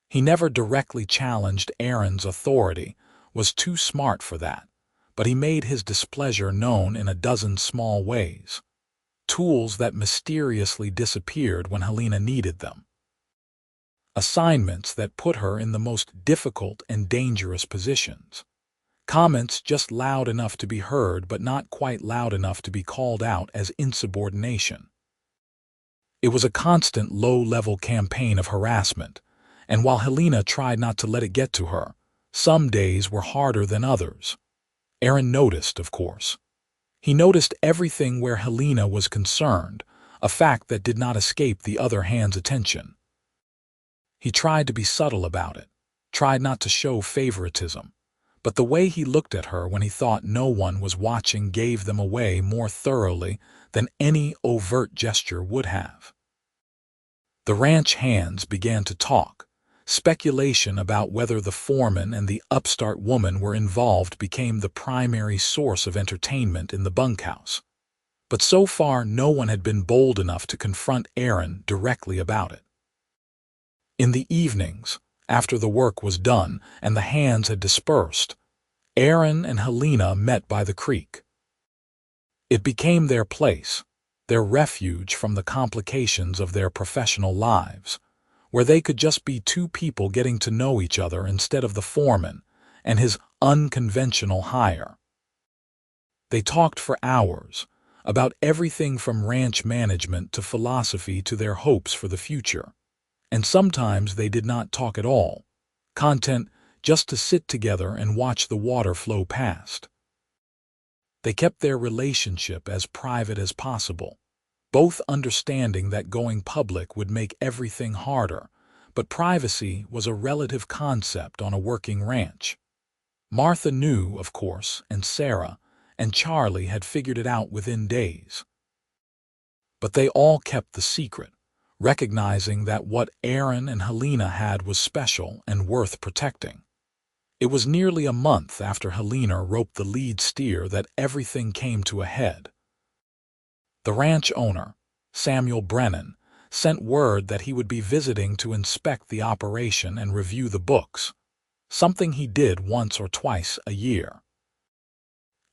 He never directly challenged Aaron's authority, was too smart for that, but he made his displeasure known in a dozen small ways, tools that mysteriously disappeared when Helena needed them. Assignments that put her in the most difficult and dangerous positions. Comments just loud enough to be heard but not quite loud enough to be called out as insubordination. It was a constant low-level campaign of harassment, and while Helena tried not to let it get to her, some days were harder than others. Aaron noticed, of course. He noticed everything where Helena was concerned, a fact that did not escape the other hand's attention. He tried to be subtle about it, tried not to show favoritism, but the way he looked at her when he thought no one was watching gave them away more thoroughly than any overt gesture would have. The ranch hands began to talk. Speculation about whether the foreman and the upstart woman were involved became the primary source of entertainment in the bunkhouse. But so far no one had been bold enough to confront Aaron directly about it. In the evenings, after the work was done and the hands had dispersed, Aaron and Helena met by the creek. It became their place, their refuge from the complications of their professional lives, where they could just be two people getting to know each other instead of the foreman and his unconventional hire. They talked for hours about everything from ranch management to philosophy to their hopes for the future. And sometimes they did not talk at all, content just to sit together and watch the water flow past. They kept their relationship as private as possible, both understanding that going public would make everything harder, but privacy was a relative concept on a working ranch. Martha knew, of course, and Sarah and Charlie had figured it out within days. But they all kept the secret, recognizing that what Aaron and Helena had was special and worth protecting. It was nearly a month after Helena roped the lead steer that everything came to a head. The ranch owner, Samuel Brennan, sent word that he would be visiting to inspect the operation and review the books, something he did once or twice a year.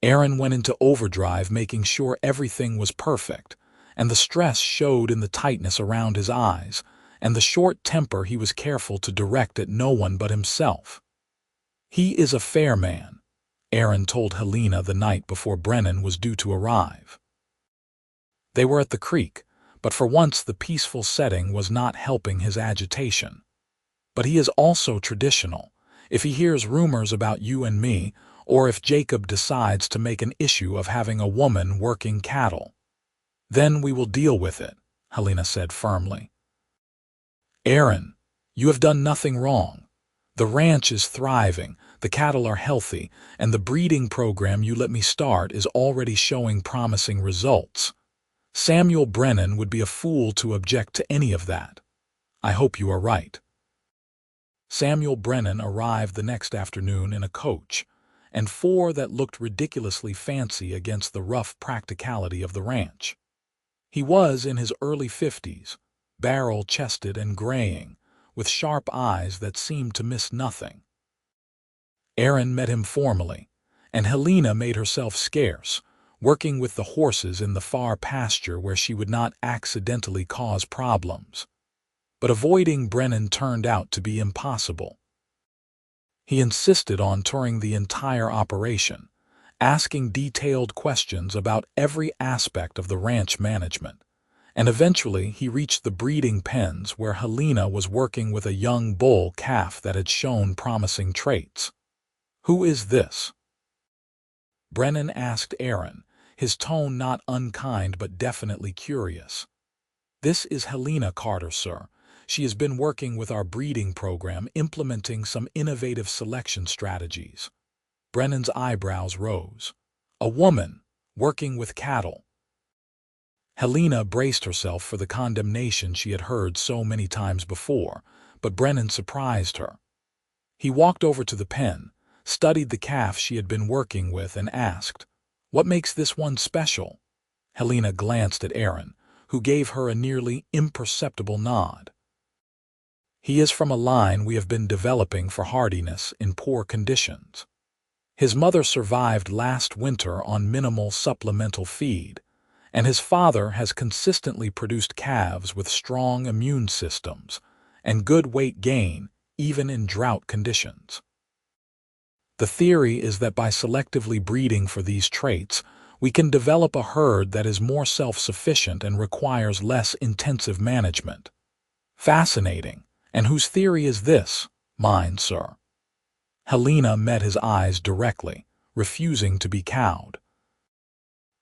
Aaron went into overdrive making sure everything was perfect, and the stress showed in the tightness around his eyes and the short temper he was careful to direct at no one but himself. "He is a fair man," Aaron told Helena the night before Brennan was due to arrive. They were at the creek, but for once the peaceful setting was not helping his agitation. "But he is also traditional. If he hears rumors about you and me, or if Jacob decides to make an issue of having a woman working cattle, then we will deal with it," Helena said firmly. "Aaron, you have done nothing wrong. The ranch is thriving, the cattle are healthy, and the breeding program you let me start is already showing promising results. Samuel Brennan would be a fool to object to any of that. I hope you are right." Samuel Brennan arrived the next afternoon in a coach, and four that looked ridiculously fancy against the rough practicality of the ranch. He was in his early 50s, barrel-chested and graying, with sharp eyes that seemed to miss nothing. Aaron met him formally, and Helena made herself scarce, working with the horses in the far pasture where she would not accidentally cause problems. But avoiding Brennan turned out to be impossible. He insisted on touring the entire operation, asking detailed questions about every aspect of the ranch management, and eventually he reached the breeding pens where Helena was working with a young bull calf that had shown promising traits. "Who is this?" Brennan asked Aaron, his tone not unkind but definitely curious. "This is Helena Carter, sir. She has been working with our breeding program, implementing some innovative selection strategies." Brennan's eyebrows rose. "A woman, working with cattle." Helena braced herself for the condemnation she had heard so many times before, but Brennan surprised her. He walked over to the pen, studied the calf she had been working with, and asked, "What makes this one special?" Helena glanced at Aaron, who gave her a nearly imperceptible nod. "He is from a line we have been developing for hardiness in poor conditions. His mother survived last winter on minimal supplemental feed, and his father has consistently produced calves with strong immune systems and good weight gain even in drought conditions. The theory is that by selectively breeding for these traits, we can develop a herd that is more self-sufficient and requires less intensive management." "Fascinating. And whose theory is this?" "Mine, sir." Helena met his eyes directly, refusing to be cowed.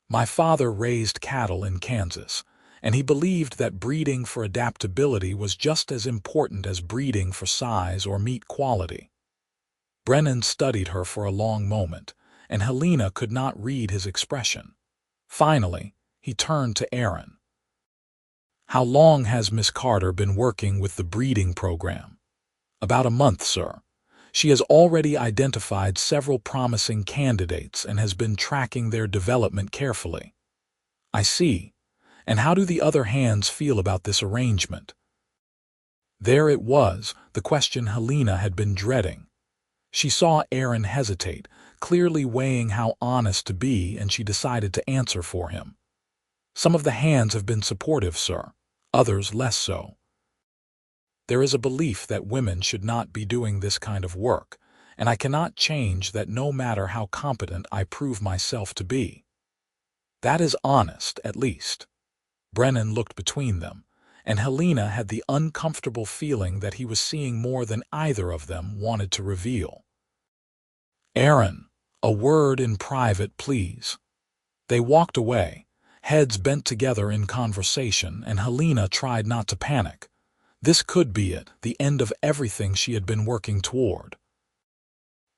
"My father raised cattle in Kansas, and he believed that breeding for adaptability was just as important as breeding for size or meat quality. Brennan studied her for a long moment, and Helena could not read his expression. Finally, he turned to Aaron. "How long has Miss Carter been working with the breeding program?" "About a month, sir. She has already identified several promising candidates and has been tracking their development carefully." "I see. And how do the other hands feel about this arrangement?" There it was, the question Helena had been dreading. She saw Aaron hesitate, clearly weighing how honest to be, and she decided to answer for him. "Some of the hands have been supportive, sir. Others less so. There is a belief that women should not be doing this kind of work, and I cannot change that no matter how competent I prove myself to be." "That is honest, at least." Brennan looked between them, and Helena had the uncomfortable feeling that he was seeing more than either of them wanted to reveal. "Aaron, a word in private, please." They walked away, heads bent together in conversation, and Helena tried not to panic. This could be it, the end of everything she had been working toward.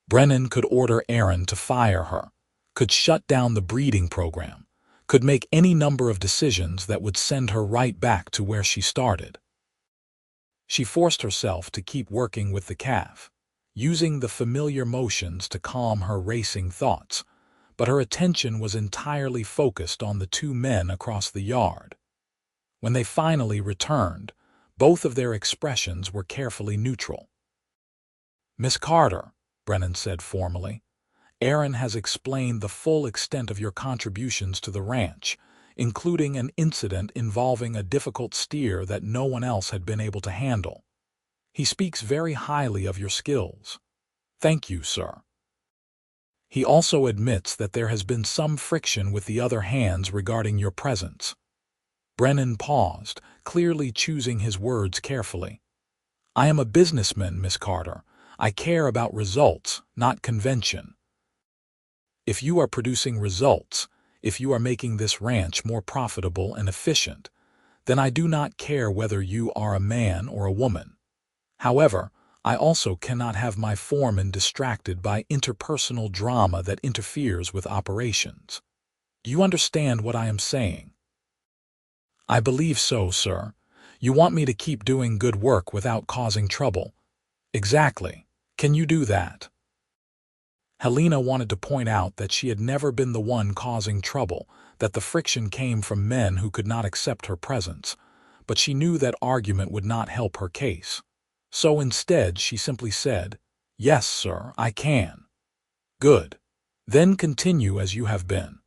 Brennan could order Aaron to fire her, could shut down the breeding program, could make any number of decisions that would send her right back to where she started. She forced herself to keep working with the calf, using the familiar motions to calm her racing thoughts, but her attention was entirely focused on the two men across the yard. When they finally returned, both of their expressions were carefully neutral. "Miss Carter," Brennan said formally, "Aaron has explained the full extent of your contributions to the ranch, including an incident involving a difficult steer that no one else had been able to handle. He speaks very highly of your skills." "Thank you, sir." "He also admits that there has been some friction with the other hands regarding your presence." Brennan paused, clearly choosing his words carefully. "I am a businessman, Miss Carter. I care about results, not convention. If you are producing results, if you are making this ranch more profitable and efficient, then I do not care whether you are a man or a woman. However, I also cannot have my foreman distracted by interpersonal drama that interferes with operations. Do you understand what I am saying?" "I believe so, sir. You want me to keep doing good work without causing trouble." "Exactly. Can you do that?" Helena wanted to point out that she had never been the one causing trouble, that the friction came from men who could not accept her presence, but she knew that argument would not help her case. So instead she simply said, "Yes, sir, I can." "Good. Then continue as you have been.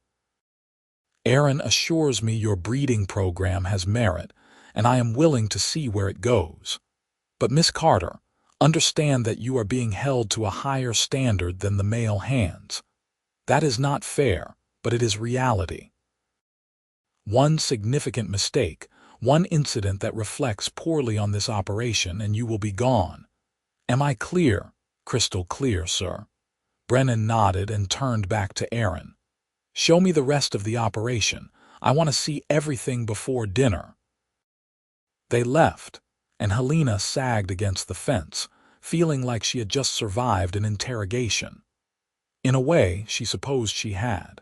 Aaron assures me your breeding program has merit, and I am willing to see where it goes. But Miss Carter, understand that you are being held to a higher standard than the male hands. That is not fair, but it is reality. One significant mistake, one incident that reflects poorly on this operation, and you will be gone. Am I clear?" "Crystal clear, sir." Brennan nodded and turned back to Aaron. "Show me the rest of the operation. I want to see everything before dinner." They left, and Helena sagged against the fence, feeling like she had just survived an interrogation. In a way, she supposed she had.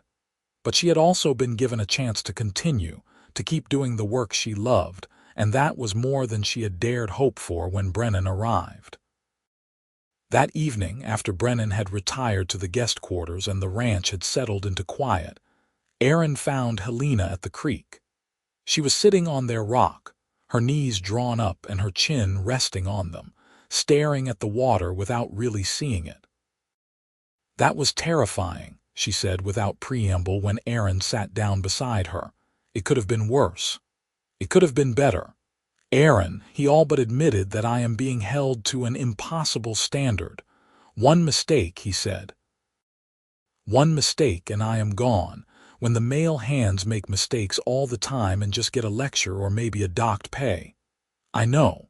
But she had also been given a chance to continue, to keep doing the work she loved, and that was more than she had dared hope for when Brennan arrived. That evening, after Brennan had retired to the guest quarters and the ranch had settled into quiet, Aaron found Helena at the creek. She was sitting on their rock, her knees drawn up and her chin resting on them, staring at the water without really seeing it. "That was terrifying," she said without preamble when Aaron sat down beside her. "It could have been worse. It could have been better. Aaron," he all but admitted, "that I am being held to an impossible standard. One mistake," he said. "One mistake and I am gone, when the male hands make mistakes all the time and just get a lecture or maybe a docked pay." "I know."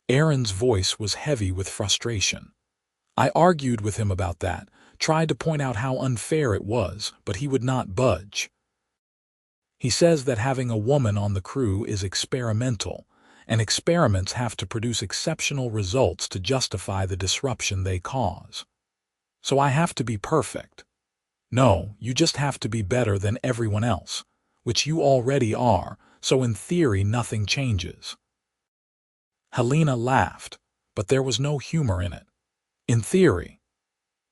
Aaron's voice was heavy with frustration. "I argued with him about that, tried to point out how unfair it was, but he would not budge." He says that having a woman on the crew is experimental, and experiments have to produce exceptional results to justify the disruption they cause. So I have to be perfect. No, you just have to be better than everyone else, which you already are, so in theory nothing changes. Helena laughed, but there was no humor in it. In theory.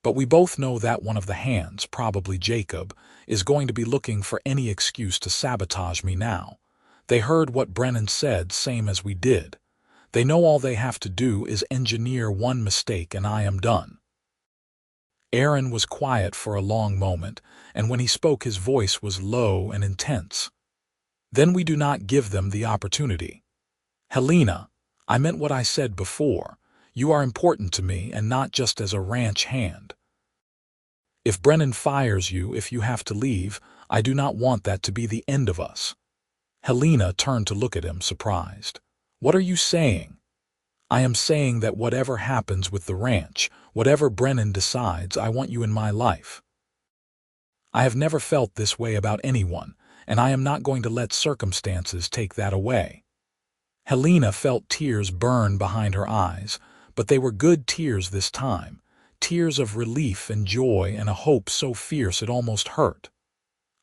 But we both know that one of the hands, probably Jacob, is going to be looking for any excuse to sabotage me now. They heard what Brennan said, same as we did. They know all they have to do is engineer one mistake and I am done. Aaron was quiet for a long moment, and when he spoke his voice was low and intense. Then we do not give them the opportunity. Helena, I meant what I said before. You are important to me and not just as a ranch hand. If Brennan fires you if you have to leave, I do not want that to be the end of us. Helena turned to look at him, surprised. What are you saying? I am saying that whatever happens with the ranch, whatever Brennan decides, I want you in my life. I have never felt this way about anyone, and I am not going to let circumstances take that away. Helena felt tears burn behind her eyes, but they were good tears this time, tears of relief and joy and a hope so fierce it almost hurt.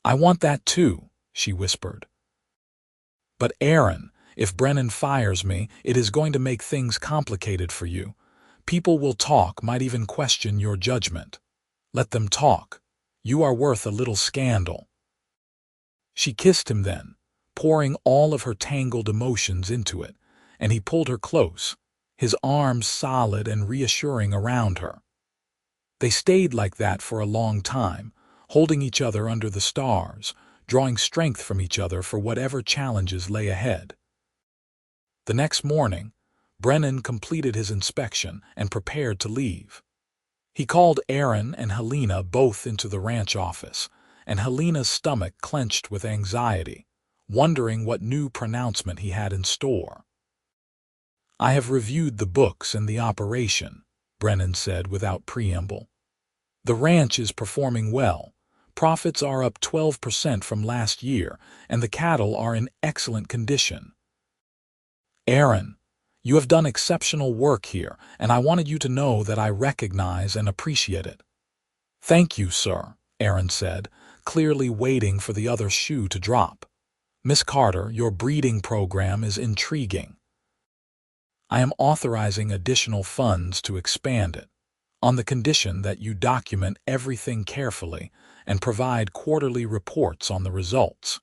I want that too, she whispered. But Aaron, if Brennan fires me, it is going to make things complicated for you. People will talk, might even question your judgment. Let them talk. You are worth a little scandal. She kissed him then, pouring all of her tangled emotions into it, and he pulled her close, his arms solid and reassuring around her. They stayed like that for a long time, holding each other under the stars, drawing strength from each other for whatever challenges lay ahead. The next morning, Brennan completed his inspection and prepared to leave. He called Aaron and Helena both into the ranch office, and Helena's stomach clenched with anxiety, wondering what new pronouncement he had in store. I have reviewed the books and the operation, Brennan said without preamble. The ranch is performing well. Profits are up 12% from last year, and the cattle are in excellent condition. Aaron, you have done exceptional work here, and I wanted you to know that I recognize and appreciate it. Thank you, sir, Aaron said, clearly waiting for the other shoe to drop. Miss Carter, your breeding program is intriguing. I am authorizing additional funds to expand it, on the condition that you document everything carefully and provide quarterly reports on the results.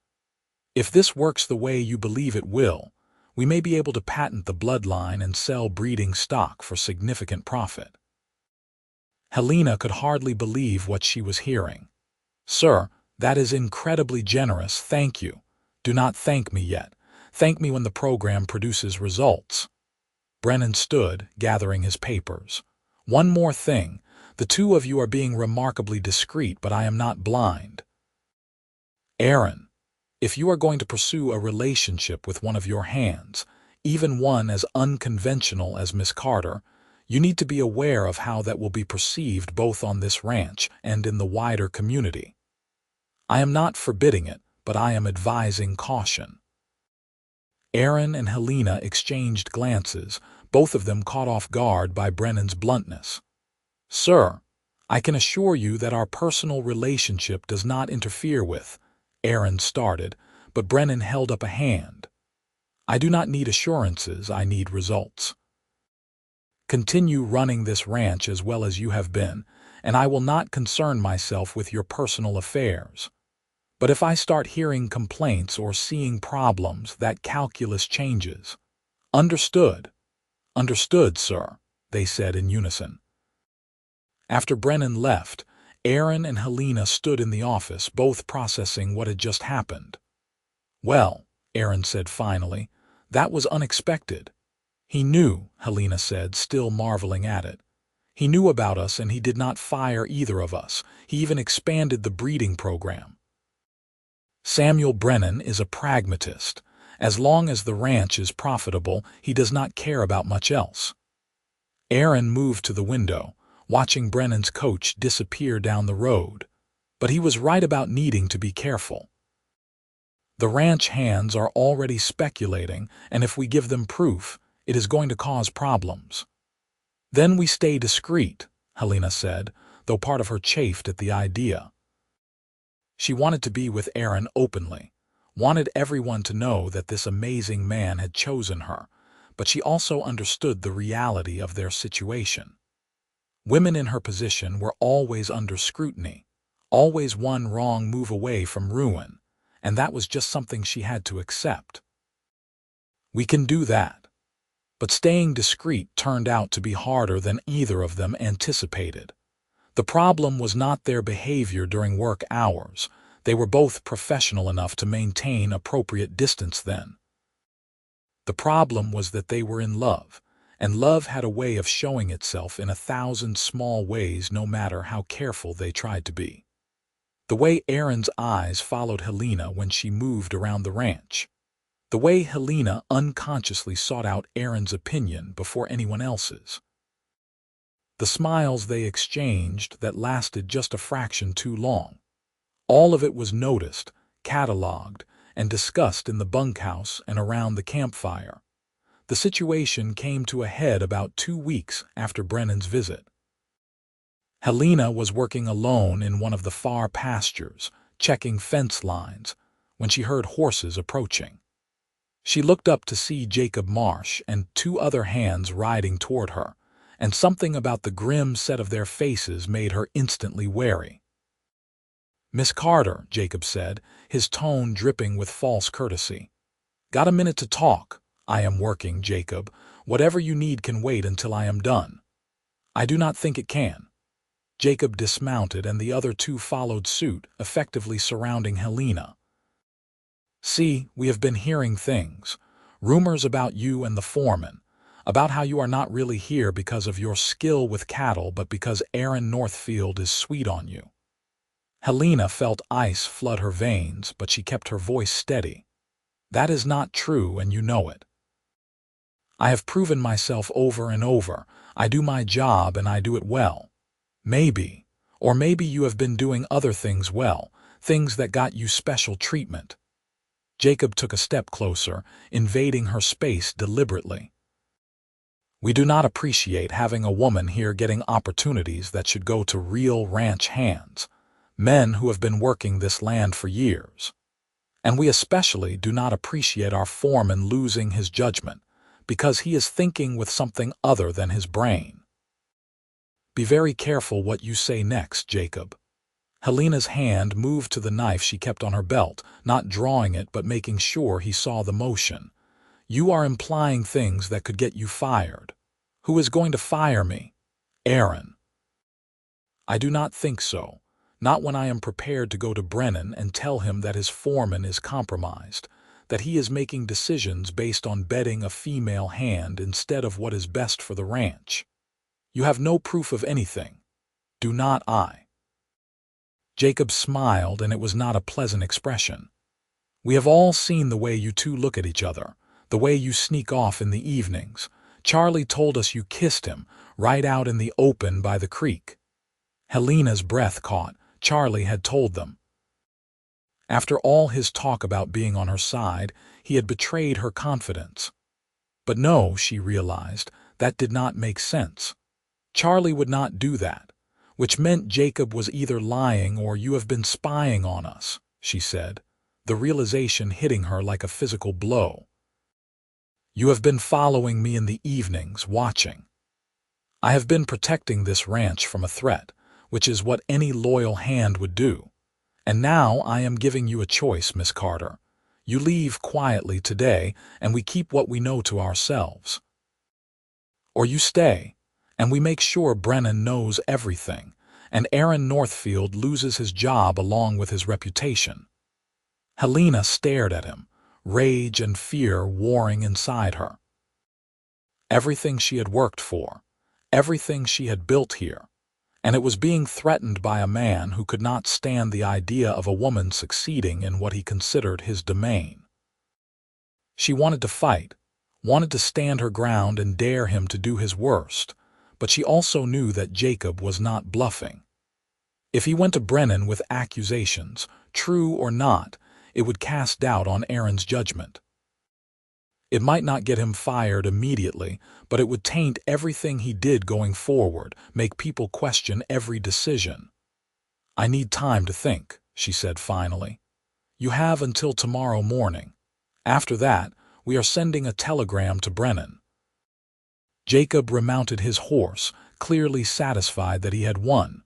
If this works the way you believe it will, we may be able to patent the bloodline and sell breeding stock for significant profit. Helena could hardly believe what she was hearing. Sir, that is incredibly generous, thank you. Do not thank me yet. Thank me when the program produces results. Brennan stood, gathering his papers. One more thing. The two of you are being remarkably discreet, but I am not blind. Aaron, if you are going to pursue a relationship with one of your hands, even one as unconventional as Miss Carter, you need to be aware of how that will be perceived both on this ranch and in the wider community. I am not forbidding it, but I am advising caution. Aaron and Helena exchanged glances, both of them caught off guard by Brennan's bluntness. Sir, I can assure you that our personal relationship does not interfere with, Aaron started, but Brennan held up a hand. I do not need assurances, I need results. Continue running this ranch as well as you have been, and I will not concern myself with your personal affairs. But if I start hearing complaints or seeing problems, that calculus changes. Understood. Understood, sir, they said in unison. After Brennan left, Aaron and Helena stood in the office, both processing what had just happened. Well, Aaron said finally, that was unexpected. He knew, Helena said, still marveling at it. He knew about us and he did not fire either of us. He even expanded the breeding program. Samuel Brennan is a pragmatist. As long as the ranch is profitable, he does not care about much else. Aaron moved to the window, watching Brennan's coach disappear down the road. But he was right about needing to be careful. The ranch hands are already speculating, and if we give them proof, it is going to cause problems. Then we stay discreet, Helena said, though part of her chafed at the idea. She wanted to be with Aaron openly, wanted everyone to know that this amazing man had chosen her, but she also understood the reality of their situation. Women in her position were always under scrutiny, always one wrong move away from ruin, and that was just something she had to accept. We can do that. But staying discreet turned out to be harder than either of them anticipated. The problem was not their behavior during work hours. They were both professional enough to maintain appropriate distance then. The problem was that they were in love, and love had a way of showing itself in 1,000 small ways no matter how careful they tried to be. The way Aaron's eyes followed Helena when she moved around the ranch. The way Helena unconsciously sought out Aaron's opinion before anyone else's. The smiles they exchanged that lasted just a fraction too long. All of it was noticed, cataloged, and discussed in the bunkhouse and around the campfire. The situation came to a head about 2 weeks after Brennan's visit. Helena was working alone in one of the far pastures, checking fence lines, when she heard horses approaching. She looked up to see Jacob Marsh and 2 other hands riding toward her, and something about the grim set of their faces made her instantly wary. "Miss Carter," Jacob said, his tone dripping with false courtesy. "Got a minute to talk?" "I am working, Jacob. Whatever you need can wait until I am done." "I do not think it can." Jacob dismounted and the other 2 followed suit, effectively surrounding Helena. "See, we have been hearing things. Rumors about you and the foreman, about how you are not really here because of your skill with cattle but because Aaron Northfield is sweet on you." Helena felt ice flood her veins, but she kept her voice steady. "That is not true, and you know it. I have proven myself over and over. I do my job and I do it well. Maybe, or maybe you have been doing other things well, things that got you special treatment." Jacob took a step closer, invading her space deliberately. "We do not appreciate having a woman here getting opportunities that should go to real ranch hands, men who have been working this land for years. And we especially do not appreciate our foreman losing his judgment, because he is thinking with something other than his brain." "Be very careful what you say next, Jacob." Helena's hand moved to the knife she kept on her belt, not drawing it but making sure he saw the motion. "You are implying things that could get you fired." "Who is going to fire me?" "Aaron." "I do not think so. Not when I am prepared to go to Brennan and tell him that his foreman is compromised, that he is making decisions based on betting a female hand instead of what is best for the ranch. You have no proof of anything. Do not I?" Jacob smiled, and it was not a pleasant expression. "We have all seen the way you 2 look at each other, the way you sneak off in the evenings. Charlie told us you kissed him, right out in the open by the creek." Helena's breath caught. Charlie had told them. After all his talk about being on her side, he had betrayed her confidence. But no, she realized, that did not make sense. Charlie would not do that, which meant Jacob was either lying or "You have been spying on us," she said, the realization hitting her like a physical blow. "You have been following me in the evenings, watching. I have been protecting this ranch from a threat, which is what any loyal hand would do. And now I am giving you a choice, Miss Carter. You leave quietly today, and we keep what we know to ourselves. Or you stay, and we make sure Brennan knows everything, and Aaron Northfield loses his job along with his reputation." Helena stared at him, rage and fear warring inside her. Everything she had worked for, everything she had built here, and it was being threatened by a man who could not stand the idea of a woman succeeding in what he considered his domain. She wanted to fight, wanted to stand her ground and dare him to do his worst, but she also knew that Jacob was not bluffing. If he went to Brennan with accusations, true or not, it would cast doubt on Aaron's judgment. It might not get him fired immediately, but it would taint everything he did going forward, make people question every decision. "I need time to think," she said finally. "You have until tomorrow morning. After that, we are sending a telegram to Brennan." Jacob remounted his horse, clearly satisfied that he had won.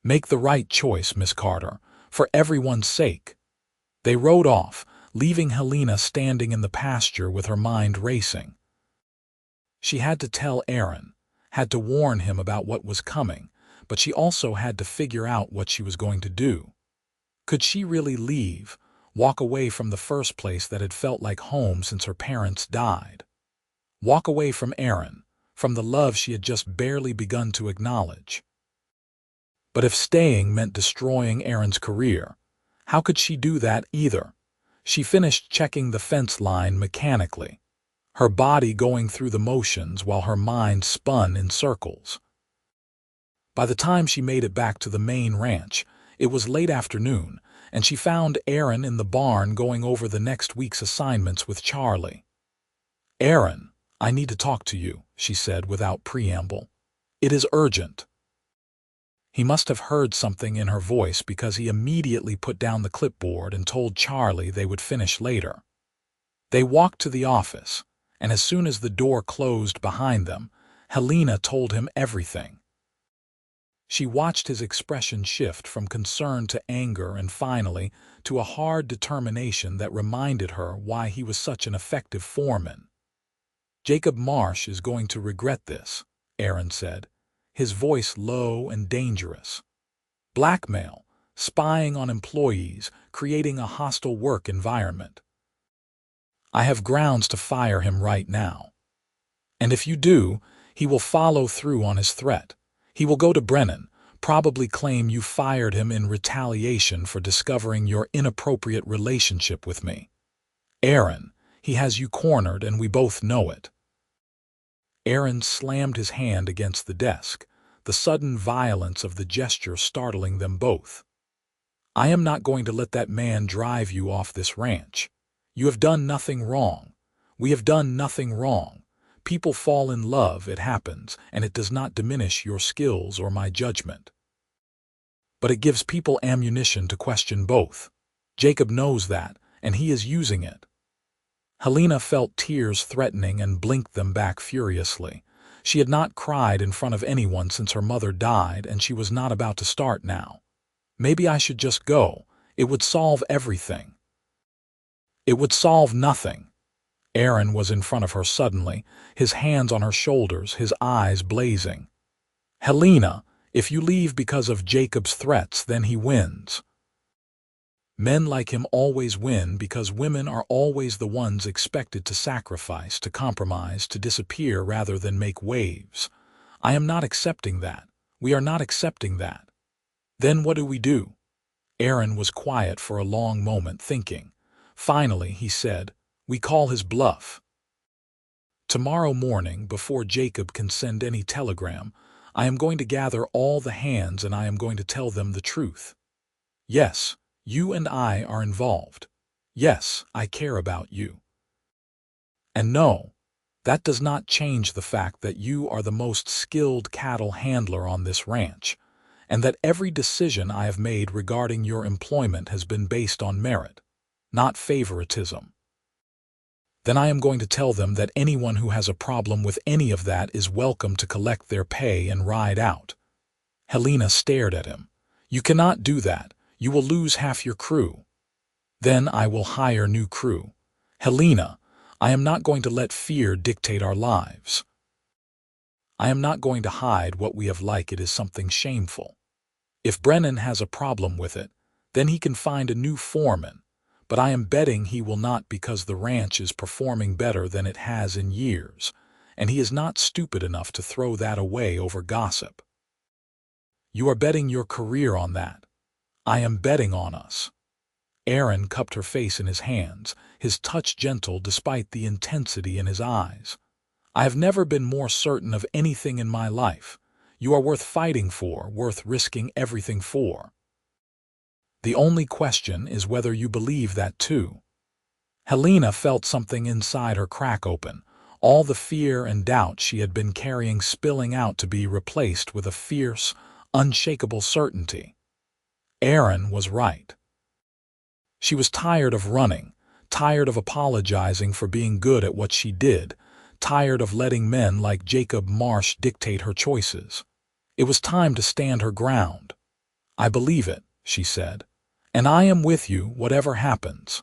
"Make the right choice, Miss Carter, for everyone's sake." They rode off, leaving Helena standing in the pasture with her mind racing. She had to tell Aaron, had to warn him about what was coming, but she also had to figure out what she was going to do. Could she really leave, walk away from the first place that had felt like home since her parents died? Walk away from Aaron, from the love she had just barely begun to acknowledge? But if staying meant destroying Aaron's career, how could she do that either? She finished checking the fence line mechanically, her body going through the motions while her mind spun in circles. By the time she made it back to the main ranch, it was late afternoon, and she found Aaron in the barn going over the next week's assignments with Charlie. "Aaron, I need to talk to you," she said without preamble. "It is urgent." He must have heard something in her voice because he immediately put down the clipboard and told Charlie they would finish later. They walked to the office, and as soon as the door closed behind them, Helena told him everything. She watched his expression shift from concern to anger and finally to a hard determination that reminded her why he was such an effective foreman. "Jacob Marsh is going to regret this," Aaron said, his voice low and dangerous. "Blackmail, spying on employees, creating a hostile work environment. I have grounds to fire him right now. And if you do, he will follow through on his threat. He will go to Brennan, probably claim you fired him in retaliation for discovering your inappropriate relationship with me. Aaron, he has you cornered and we both know it." Aaron slammed his hand against the desk, the sudden violence of the gesture startling them both. "I am not going to let that man drive you off this ranch. You have done nothing wrong. We have done nothing wrong. People fall in love, it happens, and it does not diminish your skills or my judgment. But it gives people ammunition to question both. Jacob knows that, and he is using it." Helena felt tears threatening and blinked them back furiously. She had not cried in front of anyone since her mother died, and she was not about to start now. "Maybe I should just go. It would solve everything." "It would solve nothing." Aaron was in front of her suddenly, his hands on her shoulders, his eyes blazing. "Helena, if you leave because of Jacob's threats, then he wins. Men like him always win because women are always the ones expected to sacrifice, to compromise, to disappear rather than make waves. I am not accepting that. We are not accepting that." "Then what do we do?" Aaron was quiet for a long moment, thinking. Finally, he said, "We call his bluff. Tomorrow morning, before Jacob can send any telegram, I am going to gather all the hands and I am going to tell them the truth. Yes, you and I are involved. Yes, I care about you. And no, that does not change the fact that you are the most skilled cattle handler on this ranch, and that every decision I have made regarding your employment has been based on merit, not favoritism. Then I am going to tell them that anyone who has a problem with any of that is welcome to collect their pay and ride out." Helena stared at him. "You cannot do that. You will lose half your crew." "Then I will hire new crew." "Helena, I am not going to let fear dictate our lives. I am not going to hide what we have like it is something shameful. If Brennan has a problem with it, then he can find a new foreman, but I am betting he will not because the ranch is performing better than it has in years, and he is not stupid enough to throw that away over gossip. You are betting your career on that. I am betting on us." Aaron cupped her face in his hands, his touch gentle despite the intensity in his eyes. "I have never been more certain of anything in my life. You are worth fighting for, worth risking everything for." The only question is whether you believe that too." Helena felt something inside her crack open, all the fear and doubt she had been carrying spilling out to be replaced with a fierce, unshakable certainty. Aaron was right. She was tired of running, tired of apologizing for being good at what she did, tired of letting men like Jacob Marsh dictate her choices. It was time to stand her ground. "I believe it," she said, "and I am with you whatever happens."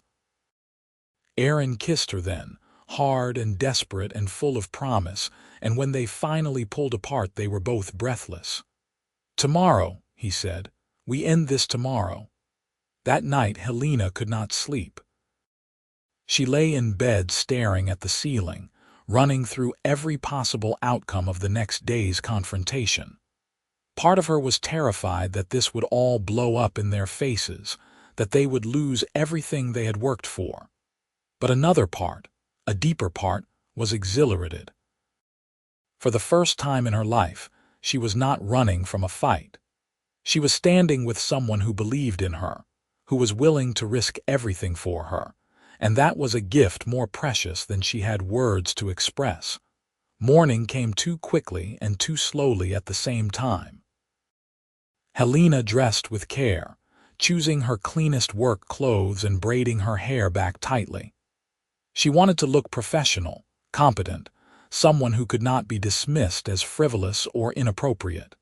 Aaron kissed her then, hard and desperate and full of promise, and when they finally pulled apart they were both breathless. "Tomorrow," he said, "we end this tomorrow." That night Helena could not sleep. She lay in bed staring at the ceiling, running through every possible outcome of the next day's confrontation. Part of her was terrified that this would all blow up in their faces, that they would lose everything they had worked for. But another part, a deeper part, was exhilarated. For the first time in her life, she was not running from a fight. She was standing with someone who believed in her, who was willing to risk everything for her, and that was a gift more precious than she had words to express. Morning came too quickly and too slowly at the same time. Helena dressed with care, choosing her cleanest work clothes and braiding her hair back tightly. She wanted to look professional, competent, someone who could not be dismissed as frivolous or inappropriate.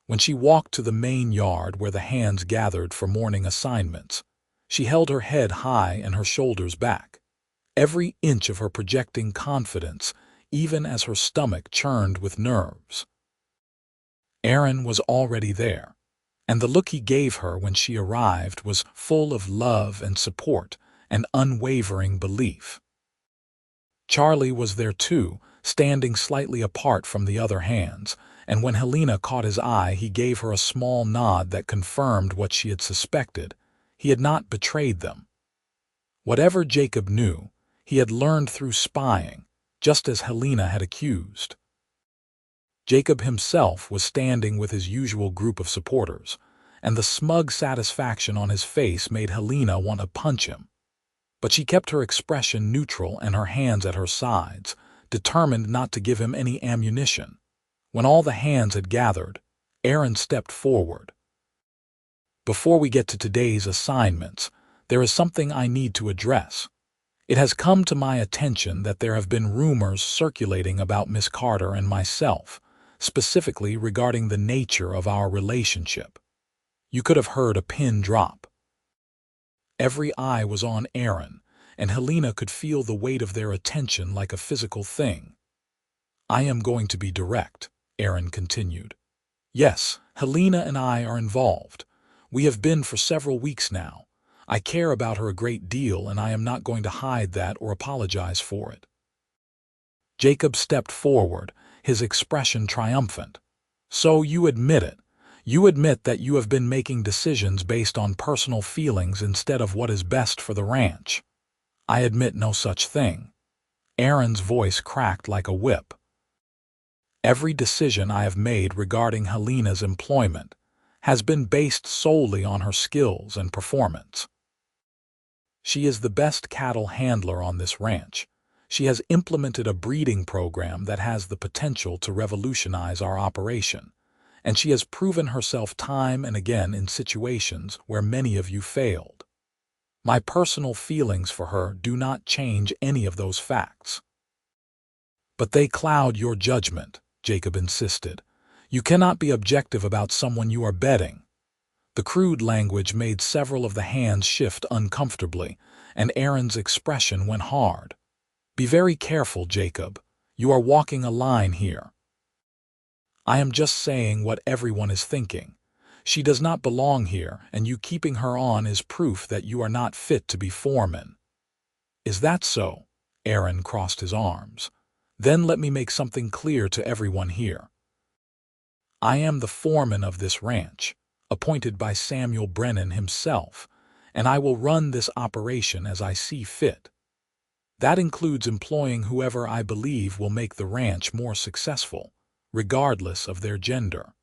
When she walked to the main yard where the hands gathered for morning assignments, she held her head high and her shoulders back, every inch of her projecting confidence, even as her stomach churned with nerves. Aaron was already there, and the look he gave her when she arrived was full of love and support and unwavering belief. Charlie was there too, standing slightly apart from the other hands, and when Helena caught his eye he gave her a small nod that confirmed what she had suspected. He had not betrayed them. Whatever Jacob knew, he had learned through spying, just as Helena had accused. Jacob himself was standing with his usual group of supporters, and the smug satisfaction on his face made Helena want to punch him. But she kept her expression neutral and her hands at her sides, determined not to give him any ammunition. When all the hands had gathered, Aaron stepped forward. "Before we get to today's assignments, there is something I need to address. It has come to my attention that there have been rumors circulating about Miss Carter and myself, specifically regarding the nature of our relationship." You could have heard a pin drop. Every eye was on Aaron, and Helena could feel the weight of their attention like a physical thing. "I am going to be direct," Aaron continued. "Yes, Helena and I are involved. We have been for several weeks now. I care about her a great deal, and I am not going to hide that or apologize for it." Jacob stepped forward, his expression triumphant. "So you admit it. You admit that you have been making decisions based on personal feelings instead of what is best for the ranch." "I admit no such thing." Aaron's voice cracked like a whip. "Every decision I have made regarding Helena's employment has been based solely on her skills and performance. She is the best cattle handler on this ranch. She has implemented a breeding program that has the potential to revolutionize our operation, and she has proven herself time and again in situations where many of you failed. My personal feelings for her do not change any of those facts." "But they cloud your judgment," Jacob insisted. "You cannot be objective about someone you are betting." The crude language made several of the hands shift uncomfortably, and Aaron's expression went hard. "Be very careful, Jacob. You are walking a line here. I am just saying what everyone is thinking. She does not belong here, and you keeping her on is proof that you are not fit to be foreman." "Is that so?" Aaron crossed his arms. "Then let me make something clear to everyone here. I am the foreman of this ranch, appointed by Samuel Brennan himself, and I will run this operation as I see fit. That includes employing whoever I believe will make the ranch more successful, regardless of their gender.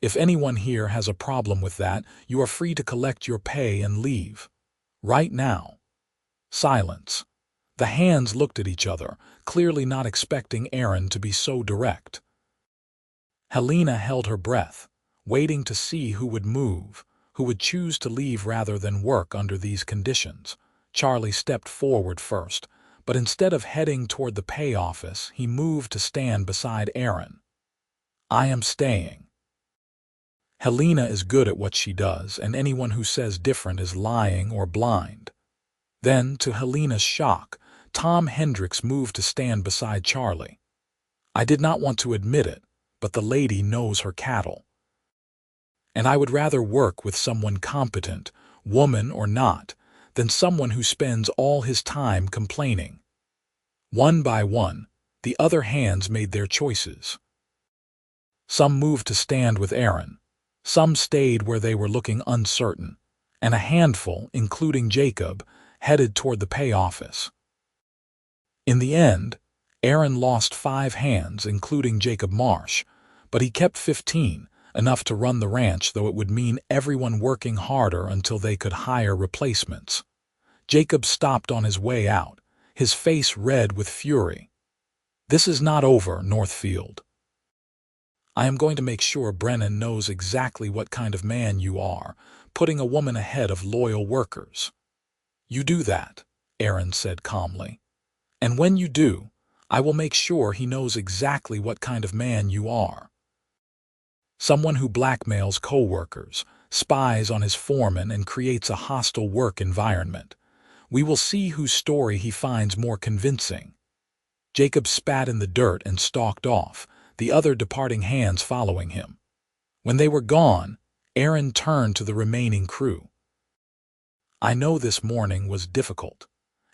If anyone here has a problem with that, you are free to collect your pay and leave. Right now." Silence. The hands looked at each other, clearly not expecting Aaron to be so direct. Helena held her breath, waiting to see who would move, who would choose to leave rather than work under these conditions. Charlie stepped forward first, but instead of heading toward the pay office, he moved to stand beside Aaron. "I am staying." Helena is good at what she does, and anyone who says different is lying or blind. Then, to Helena's shock, Tom Hendricks moved to stand beside Charlie. "I did not want to admit it, but the lady knows her cattle. And I would rather work with someone competent, woman or not, than someone who spends all his time complaining." One by one, the other hands made their choices. Some moved to stand with Aaron. Some stayed where they were looking uncertain, and a handful, including Jacob, headed toward the pay office. In the end, Aaron lost 5 hands, including Jacob Marsh, but he kept 15, enough to run the ranch, though it would mean everyone working harder until they could hire replacements. Jacob stopped on his way out, his face red with fury. "This is not over, Northfield. I am going to make sure Brennan knows exactly what kind of man you are, putting a woman ahead of loyal workers." "You do that," Aaron said calmly. "And when you do, I will make sure he knows exactly what kind of man you are. Someone who blackmails coworkers, spies on his foreman, and creates a hostile work environment. We will see whose story he finds more convincing." Jacob spat in the dirt and stalked off, the other departing hands following him. When they were gone, Aaron turned to the remaining crew. "I know this morning was difficult,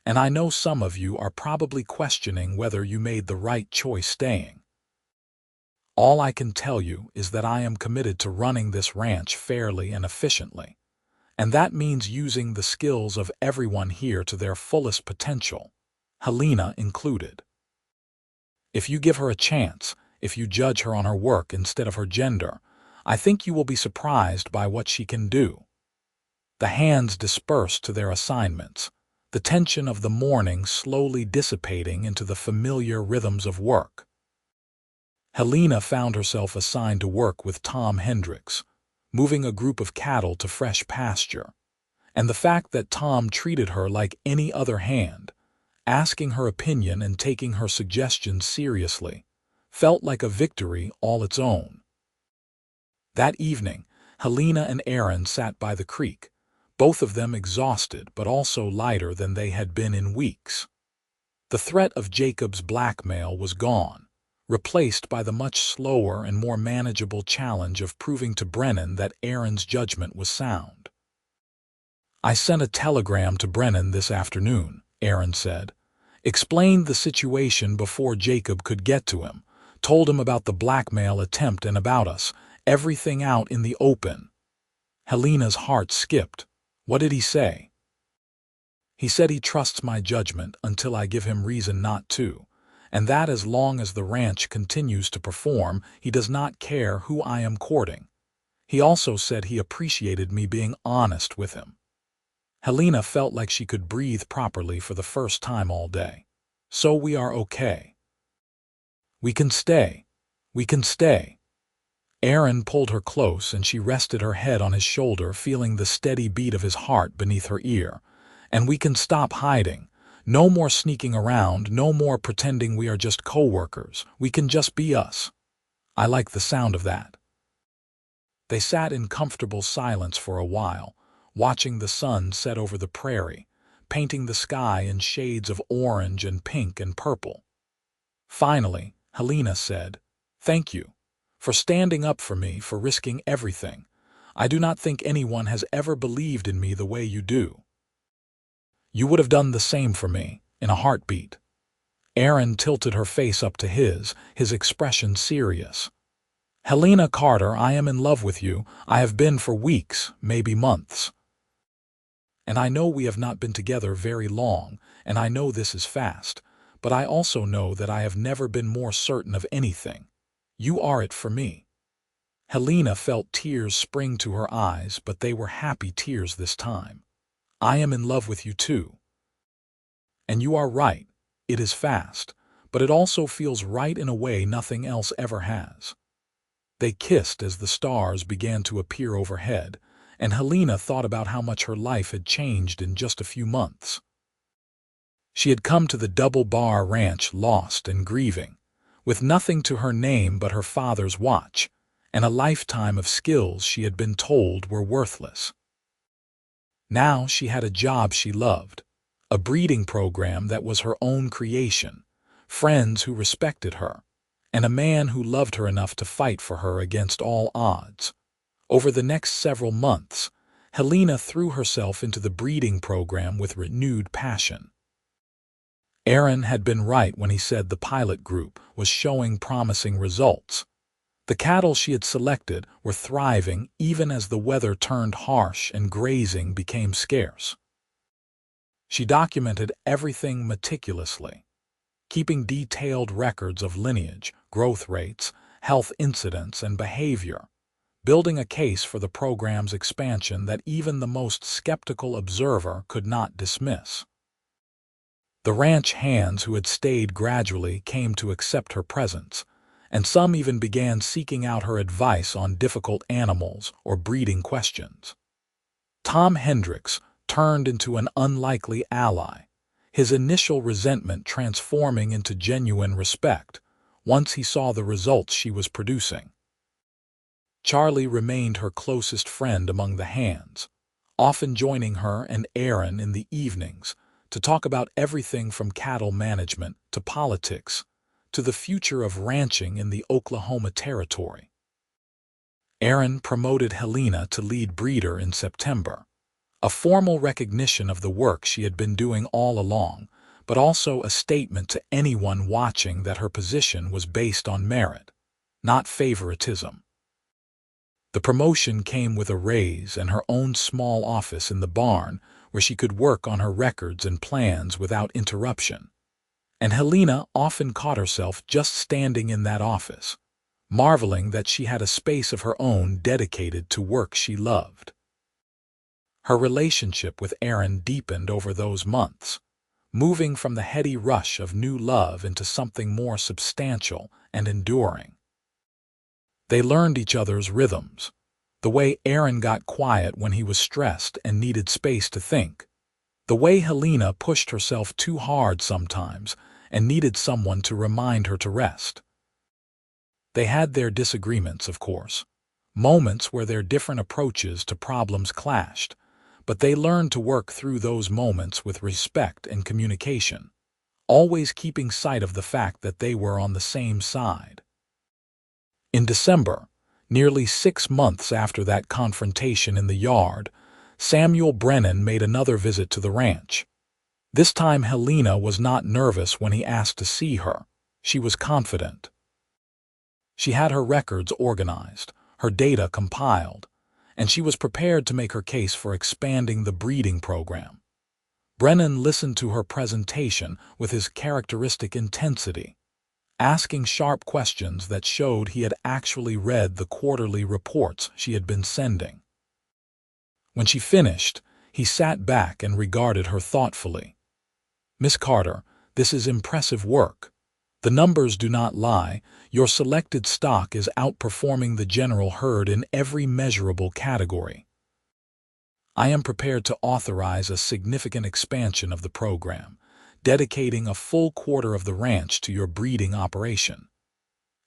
and I know some of you are probably questioning whether you made the right choice staying. All I can tell you is that I am committed to running this ranch fairly and efficiently, and that means using the skills of everyone here to their fullest potential, Helena included. If you give her a chance, if you judge her on her work instead of her gender, I think you will be surprised by what she can do." The hands dispersed to their assignments, the tension of the morning slowly dissipating into the familiar rhythms of work. Helena found herself assigned to work with Tom Hendricks, moving a group of cattle to fresh pasture, and the fact that Tom treated her like any other hand, asking her opinion and taking her suggestions seriously, felt like a victory all its own. That evening, Helena and Aaron sat by the creek, both of them exhausted but also lighter than they had been in weeks. The threat of Jacob's blackmail was gone, replaced by the much slower and more manageable challenge of proving to Brennan that Aaron's judgment was sound. "I sent a telegram to Brennan this afternoon," Aaron said. "Explained the situation before Jacob could get to him, told him about the blackmail attempt and about us, everything out in the open." Helena's heart skipped. "What did he say?" "He said he trusts my judgment until I give him reason not to, and that as long as the ranch continues to perform, he does not care who I am courting. He also said he appreciated me being honest with him." Helena felt like she could breathe properly for the first time all day. "So we are okay. We can stay. We can stay." Aaron pulled her close and she rested her head on his shoulder, feeling the steady beat of his heart beneath her ear. "And we can stop hiding. No more sneaking around, no more pretending we are just coworkers. We can just be us. I like the sound of that." They sat in comfortable silence for a while, watching the sun set over the prairie, painting the sky in shades of orange and pink and purple. Finally, Helena said, "Thank you for standing up for me, for risking everything. I do not think anyone has ever believed in me the way you do. You would have done the same for me, in a heartbeat." Aaron tilted her face up to his expression serious. "Helena Carter, I am in love with you. I have been for weeks, maybe months. And I know we have not been together very long, and I know this is fast, but I also know that I have never been more certain of anything. You are it for me." Helena felt tears spring to her eyes, but they were happy tears this time. "I am in love with you too. And you are right, it is fast, but it also feels right in a way nothing else ever has." They kissed as the stars began to appear overhead, and Helena thought about how much her life had changed in just a few months. She had come to the Double Bar Ranch lost and grieving, with nothing to her name but her father's watch, and a lifetime of skills she had been told were worthless. Now she had a job she loved, a breeding program that was her own creation, friends who respected her, and a man who loved her enough to fight for her against all odds. Over the next several months, Helena threw herself into the breeding program with renewed passion. Aaron had been right when he said the pilot group was showing promising results. The cattle she had selected were thriving even as the weather turned harsh and grazing became scarce. She documented everything meticulously, keeping detailed records of lineage, growth rates, health incidents, and behavior, building a case for the program's expansion that even the most skeptical observer could not dismiss. The ranch hands who had stayed gradually came to accept her presence, and some even began seeking out her advice on difficult animals or breeding questions. Tom Hendricks turned into an unlikely ally, his initial resentment transforming into genuine respect once he saw the results she was producing. Charlie remained her closest friend among the hands, often joining her and Aaron in the evenings to talk about everything from cattle management to politics to the future of ranching in the Oklahoma Territory. Aaron promoted Helena to lead breeder in September, a formal recognition of the work she had been doing all along, but also a statement to anyone watching that her position was based on merit, not favoritism. The promotion came with a raise and her own small office in the barn where she could work on her records and plans without interruption. And Helena often caught herself just standing in that office, marveling that she had a space of her own dedicated to work she loved. Her relationship with Aaron deepened over those months, moving from the heady rush of new love into something more substantial and enduring. They learned each other's rhythms, the way Aaron got quiet when he was stressed and needed space to think, the way Helena pushed herself too hard sometimes and needed someone to remind her to rest. They had their disagreements, of course, moments where their different approaches to problems clashed, but they learned to work through those moments with respect and communication, always keeping sight of the fact that they were on the same side. In December, nearly 6 months after that confrontation in the yard, Samuel Brennan made another visit to the ranch. This time Helena was not nervous when he asked to see her. She was confident. She had her records organized, her data compiled, and she was prepared to make her case for expanding the breeding program. Brennan listened to her presentation with his characteristic intensity, asking sharp questions that showed he had actually read the quarterly reports she had been sending. When she finished, he sat back and regarded her thoughtfully. "Miss Carter, this is impressive work. The numbers do not lie. Your selected stock is outperforming the general herd in every measurable category. I am prepared to authorize a significant expansion of the program, dedicating a full quarter of the ranch to your breeding operation."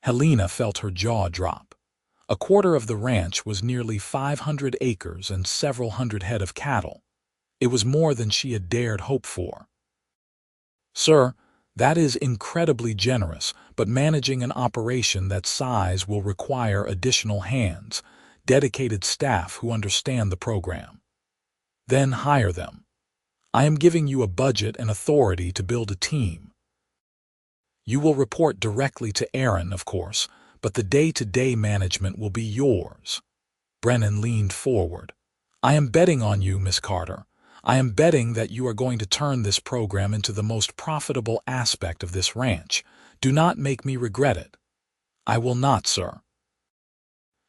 Helena felt her jaw drop. A quarter of the ranch was nearly 500 acres and several hundred head of cattle. It was more than she had dared hope for. "Sir, that is incredibly generous, but managing an operation that size will require additional hands, dedicated staff who understand the program. Then hire them. I am giving you a budget and authority to build a team. You will report directly to Aaron, of course, but the day-to-day management will be yours." Brennan leaned forward. "I am betting on you, Miss Carter. I am betting that you are going to turn this program into the most profitable aspect of this ranch. Do not make me regret it." "I will not, sir."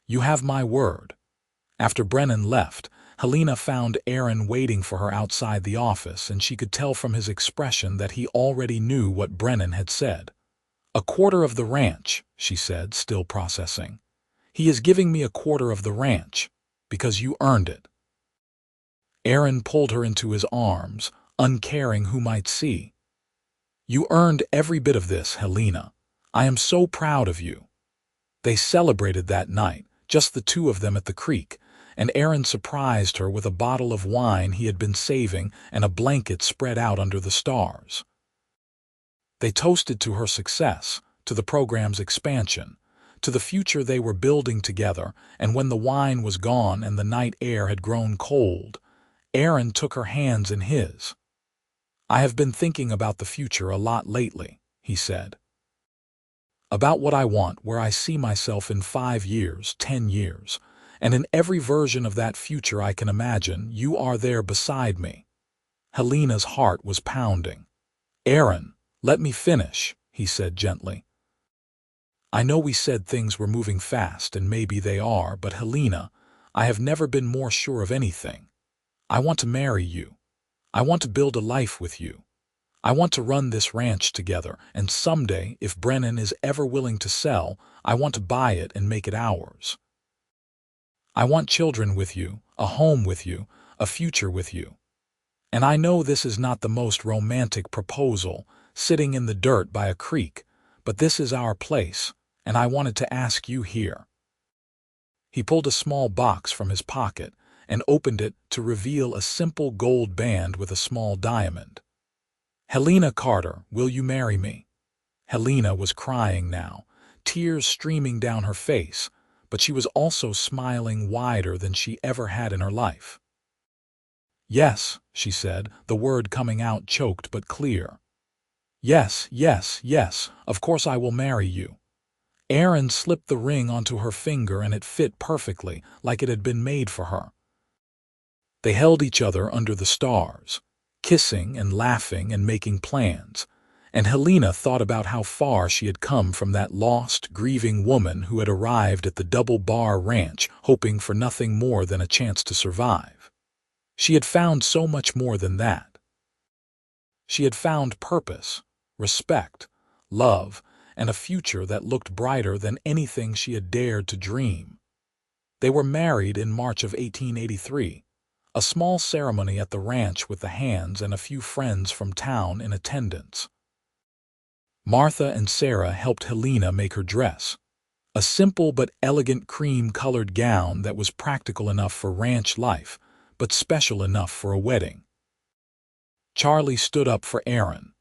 You have my word." After Brennan left, Helena found Aaron waiting for her outside the office, and she could tell from his expression that he already knew what Brennan had said. "A quarter of the ranch," she said, still processing. "He is giving me a quarter of the ranch, because you earned it." Aaron pulled her into his arms, uncaring who might see. "You earned every bit of this, Helena. I am so proud of you." They celebrated that night, just the two of them at the creek, and Aaron surprised her with a bottle of wine he had been saving and a blanket spread out under the stars. They toasted to her success, to the program's expansion, to the future they were building together, and when the wine was gone and the night air had grown cold, Aaron took her hands in his. "I have been thinking about the future a lot lately," he said. "About what I want, where I see myself in 5 years, 10 years, and in every version of that future I can imagine, you are there beside me." Helena's heart was pounding. "Aaron, let me finish," he said gently. "I know we said things were moving fast, and maybe they are, but Helena, I have never been more sure of anything. I want to marry you. I want to build a life with you. I want to run this ranch together, and someday, if Brennan is ever willing to sell, I want to buy it and make it ours. I want children with you, a home with you, a future with you. And I know this is not the most romantic proposal, sitting in the dirt by a creek, but this is our place, and I wanted to ask you here." He pulled a small box from his pocket and opened it to reveal a simple gold band with a small diamond. "Helena Carter, will you marry me?" Helena was crying now, tears streaming down her face, but she was also smiling wider than she ever had in her life. "Yes," she said, the word coming out choked but clear. "Yes, yes, yes, of course I will marry you." Aaron slipped the ring onto her finger and it fit perfectly, like it had been made for her. They held each other under the stars, kissing and laughing and making plans, and Helena thought about how far she had come from that lost, grieving woman who had arrived at the Double Bar Ranch hoping for nothing more than a chance to survive. She had found so much more than that. She had found purpose, respect, love, and a future that looked brighter than anything she had dared to dream. They were married in March of 1883, a small ceremony at the ranch with the hands and a few friends from town in attendance. Martha and Sarah helped Helena make her dress, a simple but elegant cream-colored gown that was practical enough for ranch life, but special enough for a wedding. Charlie stood up for Aaron,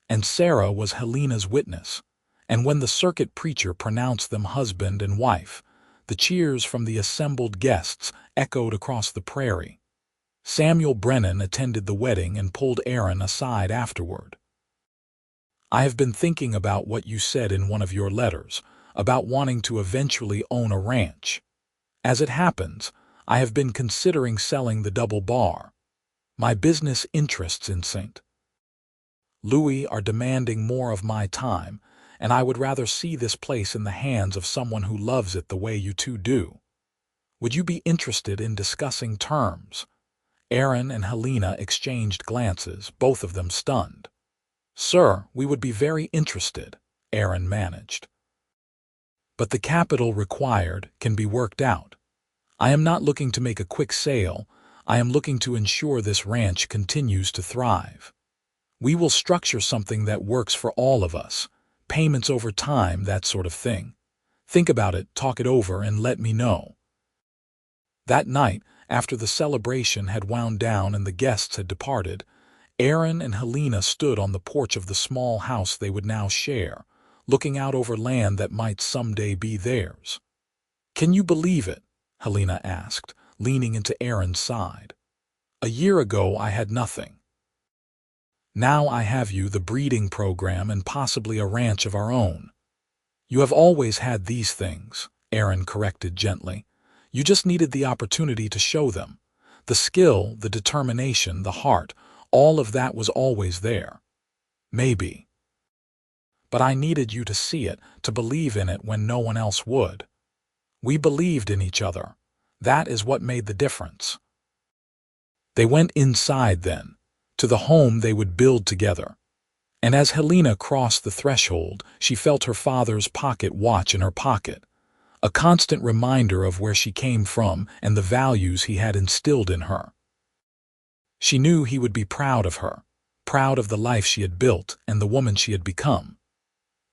and Sarah was Helena's witness, and when the circuit preacher pronounced them husband and wife, the cheers from the assembled guests echoed across the prairie. Samuel Brennan attended the wedding and pulled Aaron aside afterward. "I have been thinking about what you said in one of your letters, about wanting to eventually own a ranch. As it happens, I have been considering selling the Double Bar. My business interests in St. Louis are demanding more of my time, and I would rather see this place in the hands of someone who loves it the way you two do. Would you be interested in discussing terms?" Aaron and Helena exchanged glances, both of them stunned. "Sir, we would be very interested," Aaron managed. "But the capital required can be worked out. I am not looking to make a quick sale. I am looking to ensure this ranch continues to thrive. We will structure something that works for all of us, payments over time, that sort of thing. Think about it, talk it over, and let me know." That night, after the celebration had wound down and the guests had departed, Aaron and Helena stood on the porch of the small house they would now share, looking out over land that might someday be theirs. "Can you believe it?" Helena asked, leaning into Aaron's side. "A year ago I had nothing. Now I have you, the breeding program, and possibly a ranch of our own." "You have always had these things," Aaron corrected gently. "You just needed the opportunity to show them. The skill, the determination, the heart, all of that was always there. Maybe. But I needed you to see it, to believe in it when no one else would." We believed in each other. That is what made the difference. They went inside then, to the home they would build together. And as Helena crossed the threshold, she felt her father's pocket watch in her pocket, a constant reminder of where she came from and the values he had instilled in her. She knew he would be proud of her, proud of the life she had built and the woman she had become.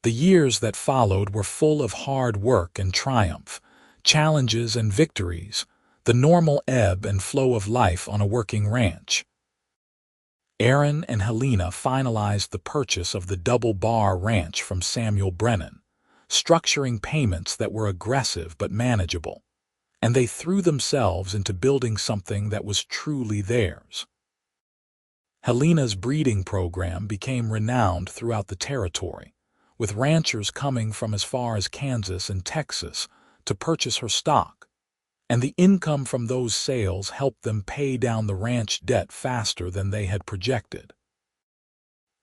The years that followed were full of hard work and triumph, challenges and victories, the normal ebb and flow of life on a working ranch. Aaron and Helena finalized the purchase of the Double Bar Ranch from Samuel Brennan, structuring payments that were aggressive but manageable, and they threw themselves into building something that was truly theirs. Helena's breeding program became renowned throughout the territory, with ranchers coming from as far as Kansas and Texas to purchase her stock, and the income from those sales helped them pay down the ranch debt faster than they had projected.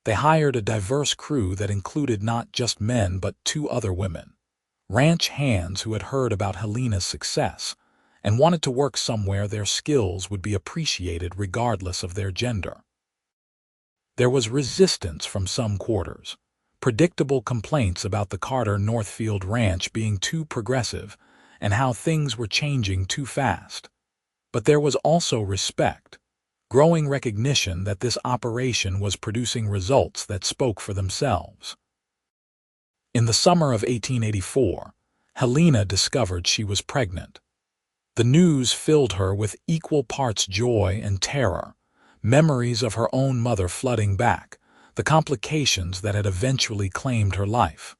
They hired a diverse crew that included not just men but 2 other women, ranch hands who had heard about Helena's success and wanted to work somewhere their skills would be appreciated regardless of their gender. There was resistance from some quarters, predictable complaints about the Carter Northfield Ranch being too progressive and how things were changing too fast. But there was also respect, growing recognition that this operation was producing results that spoke for themselves. In the summer of 1884, Helena discovered she was pregnant. The news filled her with equal parts joy and terror, memories of her own mother flooding back, the complications that had eventually claimed her life.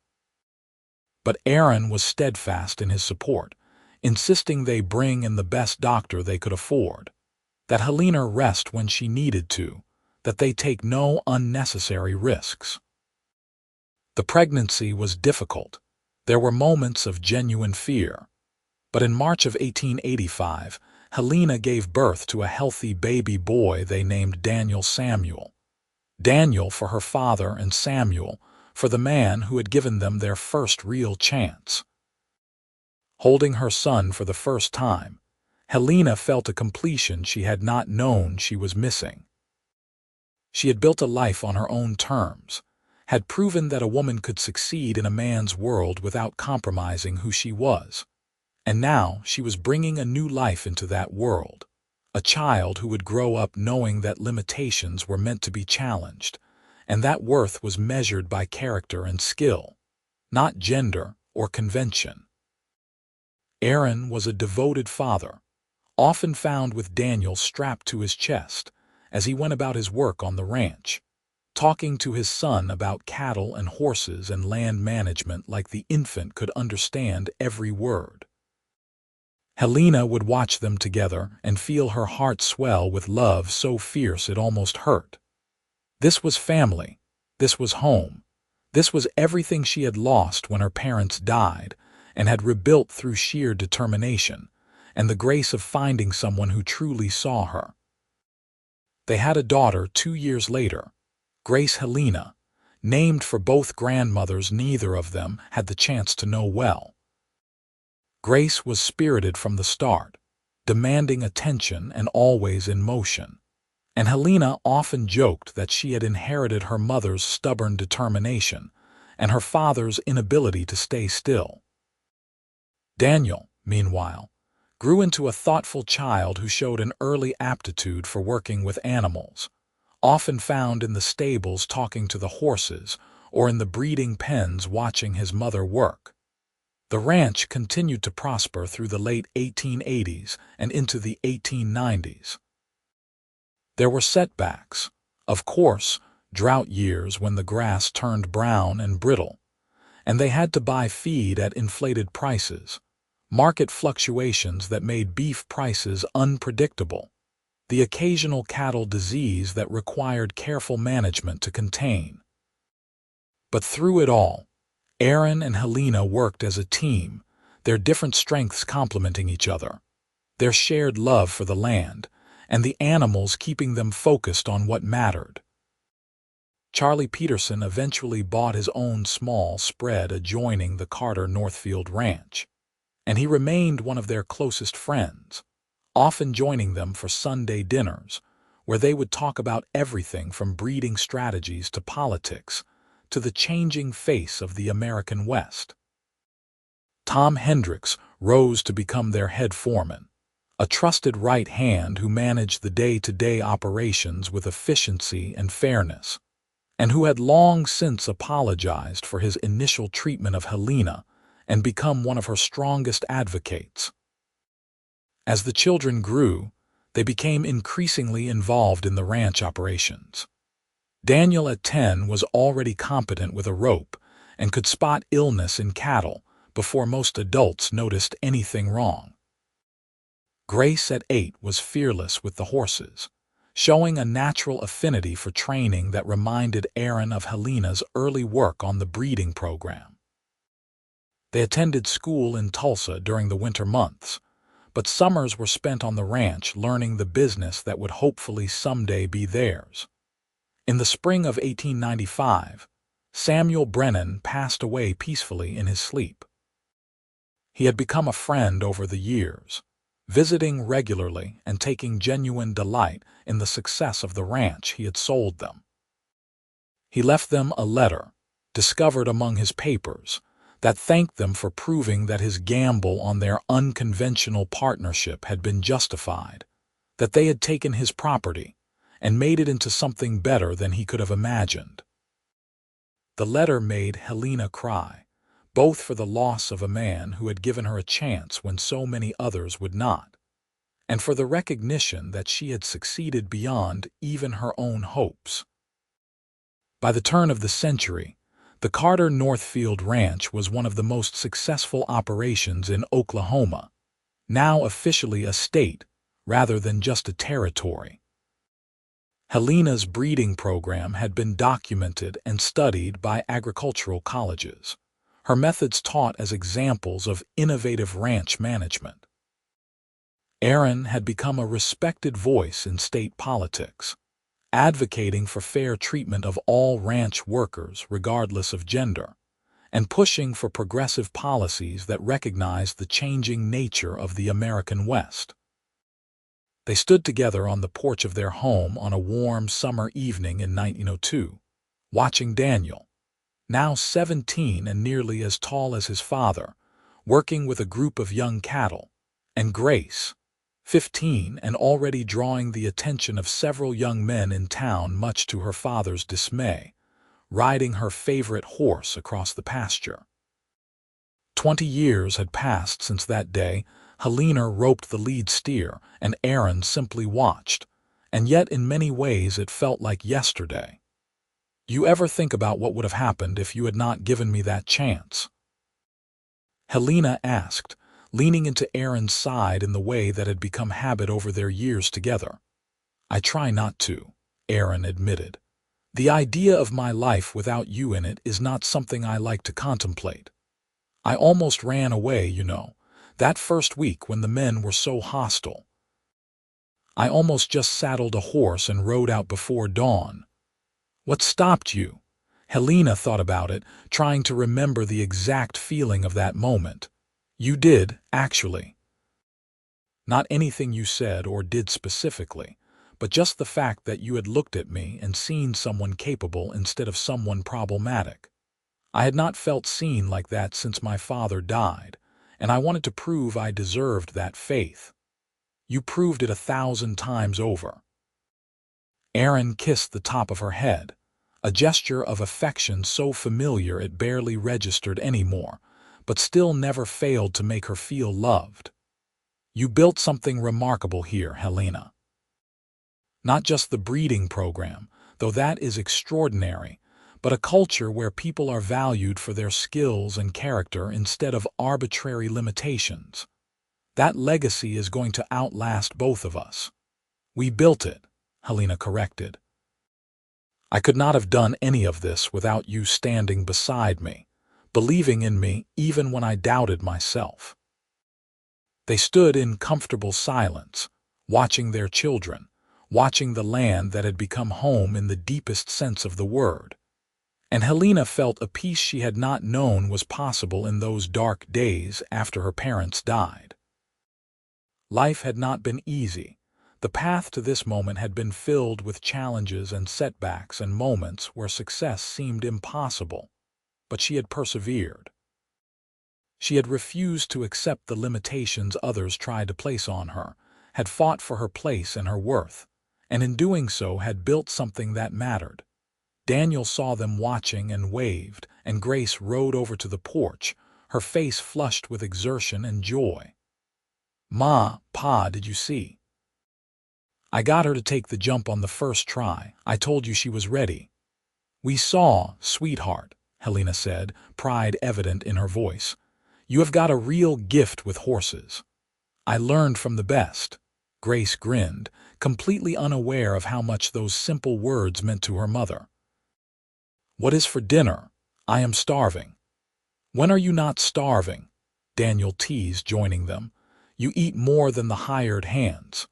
But Aaron was steadfast in his support, insisting they bring in the best doctor they could afford, that Helena rest when she needed to, that they take no unnecessary risks. The pregnancy was difficult. There were moments of genuine fear. But in March of 1885, Helena gave birth to a healthy baby boy they named Daniel Samuel. Daniel for her father and Samuel for the man who had given them their first real chance. Holding her son for the first time, Helena felt a completion she had not known she was missing. She had built a life on her own terms, had proven that a woman could succeed in a man's world without compromising who she was. And now she was bringing a new life into that world, a child who would grow up knowing that limitations were meant to be challenged, and that worth was measured by character and skill, not gender or convention. Aaron was a devoted father, often found with Daniel strapped to his chest as he went about his work on the ranch, talking to his son about cattle and horses and land management like the infant could understand every word. Helena would watch them together and feel her heart swell with love so fierce it almost hurt. This was family. This was home. This was everything she had lost when her parents died and had rebuilt through sheer determination and the grace of finding someone who truly saw her. They had a daughter 2 years later, Grace Helena, named for both grandmothers neither of them had the chance to know well. Grace was spirited from the start, demanding attention and always in motion, and Helena often joked that she had inherited her mother's stubborn determination and her father's inability to stay still. Daniel, meanwhile, grew into a thoughtful child who showed an early aptitude for working with animals, often found in the stables talking to the horses or in the breeding pens watching his mother work. The ranch continued to prosper through the late 1880s and into the 1890s. There were setbacks, of course, drought years when the grass turned brown and brittle, and they had to buy feed at inflated prices, market fluctuations that made beef prices unpredictable, the occasional cattle disease that required careful management to contain. But through it all, Aaron and Helena worked as a team, their different strengths complementing each other, their shared love for the land, and the animals keeping them focused on what mattered. Charlie Peterson eventually bought his own small spread adjoining the Carter Northfield Ranch, and he remained one of their closest friends, often joining them for Sunday dinners, where they would talk about everything from breeding strategies to politics to the changing face of the American West. Tom Hendricks rose to become their head foreman, a trusted right hand who managed the day-to-day operations with efficiency and fairness, and who had long since apologized for his initial treatment of Helena and become one of her strongest advocates. As the children grew, they became increasingly involved in the ranch operations. Daniel at 10 was already competent with a rope and could spot illness in cattle before most adults noticed anything wrong. Grace at 8 was fearless with the horses, showing a natural affinity for training that reminded Aaron of Helena's early work on the breeding program. They attended school in Tulsa during the winter months, but summers were spent on the ranch learning the business that would hopefully someday be theirs. In the spring of 1895, Samuel Brennan passed away peacefully in his sleep. He had become a friend over the years, visiting regularly and taking genuine delight in the success of the ranch he had sold them. He left them a letter, discovered among his papers, that thanked them for proving that his gamble on their unconventional partnership had been justified, that they had taken his property and made it into something better than he could have imagined. The letter made Helena cry, both for the loss of a man who had given her a chance when so many others would not, and for the recognition that she had succeeded beyond even her own hopes. By the turn of the century, the Carter Northfield Ranch was one of the most successful operations in Oklahoma, now officially a state rather than just a territory. Helena's breeding program had been documented and studied by agricultural colleges, her methods taught as examples of innovative ranch management. Aaron had become a respected voice in state politics, advocating for fair treatment of all ranch workers regardless of gender, and pushing for progressive policies that recognized the changing nature of the American West. They stood together on the porch of their home on a warm summer evening in 1902, watching Daniel, now 17 and nearly as tall as his father, working with a group of young cattle, and Grace, 15 and already drawing the attention of several young men in town much to her father's dismay, riding her favorite horse across the pasture. 20 years had passed since that day. Helena roped the lead steer, and Aaron simply watched, and yet in many ways it felt like yesterday. "You ever think about what would have happened if you had not given me that chance?" Helena asked, leaning into Aaron's side in the way that had become habit over their years together. "I try not to," Aaron admitted. "The idea of my life without you in it is not something I like to contemplate. I almost ran away, that first week when the men were so hostile. I almost just saddled a horse and rode out before dawn." "What stopped you?" Helena thought about it, trying to remember the exact feeling of that moment. "You did, actually. Not anything you said or did specifically, but just the fact that you had looked at me and seen someone capable instead of someone problematic. I had not felt seen like that since my father died, and I wanted to prove I deserved that faith. You proved it 1,000 times over." Aaron kissed the top of her head, a gesture of affection so familiar it barely registered anymore, but still never failed to make her feel loved. "You built something remarkable here, Helena. Not just the breeding program, though that is extraordinary, but a culture where people are valued for their skills and character instead of arbitrary limitations. That legacy is going to outlast both of us." "We built it," Helena corrected. "I could not have done any of this without you standing beside me, believing in me even when I doubted myself." They stood in comfortable silence, watching their children, watching the land that had become home in the deepest sense of the word. and Helena felt a peace she had not known was possible in those dark days after her parents died. Life had not been easy. The path to this moment had been filled with challenges and setbacks and moments where success seemed impossible, but she had persevered. She had refused to accept the limitations others tried to place on her, had fought for her place and her worth, and in doing so had built something that mattered. Daniel saw them watching and waved, and Grace rode over to the porch, her face flushed with exertion and joy. "Ma, Pa, did you see? I got her to take the jump on the first try. I told you she was ready." "We saw, sweetheart," Helena said, pride evident in her voice. "You have got a real gift with horses." "I learned from the best." Grace grinned, completely unaware of how much those simple words meant to her mother. "What is for dinner? I am starving." "When are you not starving?" Daniel teased, joining them. "You eat more than the hired hands."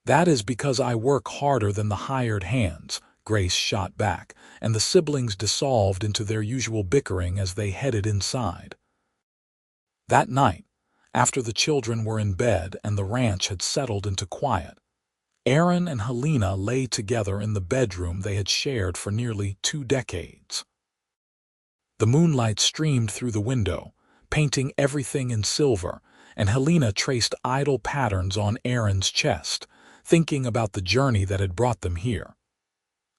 "That is because I work harder than the hired hands," Grace shot back, and the siblings dissolved into their usual bickering as they headed inside. That night, after the children were in bed and the ranch had settled into quiet, Aaron and Helena lay together in the bedroom they had shared for nearly 2 decades. The moonlight streamed through the window, painting everything in silver, and Helena traced idle patterns on Aaron's chest, thinking about the journey that had brought them here.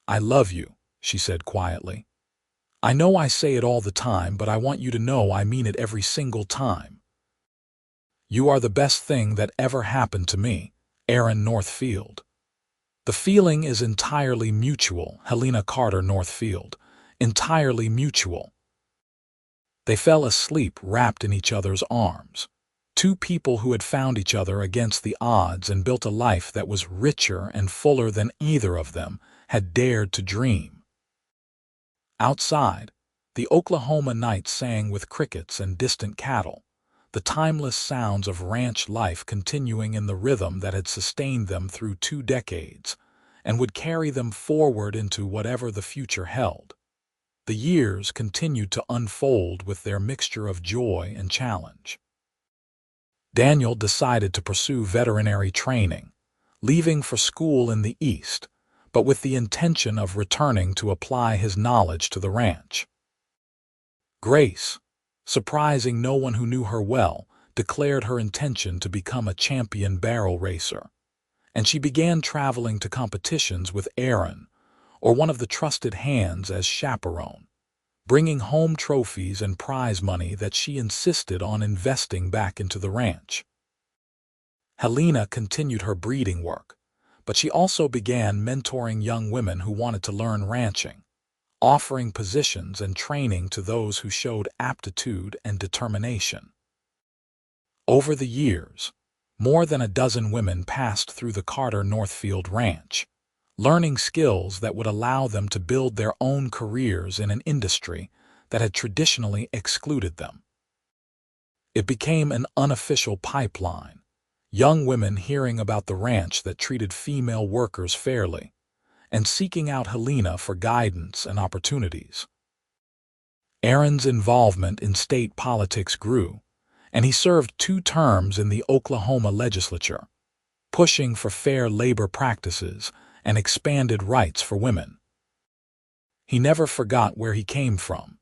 "I love you," she said quietly. "I know I say it all the time, but I want you to know I mean it every single time. You are the best thing that ever happened to me, Aaron Northfield." "The feeling is entirely mutual," Helena Carter Northfield. "Entirely mutual." They fell asleep wrapped in each other's arms. Two people who had found each other against the odds and built a life that was richer and fuller than either of them had dared to dream. Outside, the Oklahoma night sang with crickets and distant cattle, the timeless sounds of ranch life continuing in the rhythm that had sustained them through 2 decades and would carry them forward into whatever the future held. The years continued to unfold with their mixture of joy and challenge. Daniel decided to pursue veterinary training, leaving for school in the East, but with the intention of returning to apply his knowledge to the ranch. Grace, surprising no one who knew her well, declared her intention to become a champion barrel racer, and she began traveling to competitions with Aaron, or one of the trusted hands, as chaperone, bringing home trophies and prize money that she insisted on investing back into the ranch. Helena continued her breeding work, but she also began mentoring young women who wanted to learn ranching, offering positions and training to those who showed aptitude and determination. Over the years, more than a dozen women passed through the Carter Northfield Ranch, learning skills that would allow them to build their own careers in an industry that had traditionally excluded them. It became an unofficial pipeline, young women hearing about the ranch that treated female workers fairly, and seeking out Helena for guidance and opportunities. Aaron's involvement in state politics grew, and he served 2 terms in the Oklahoma legislature, pushing for fair labor practices and expanded rights for women. He never forgot where he came from,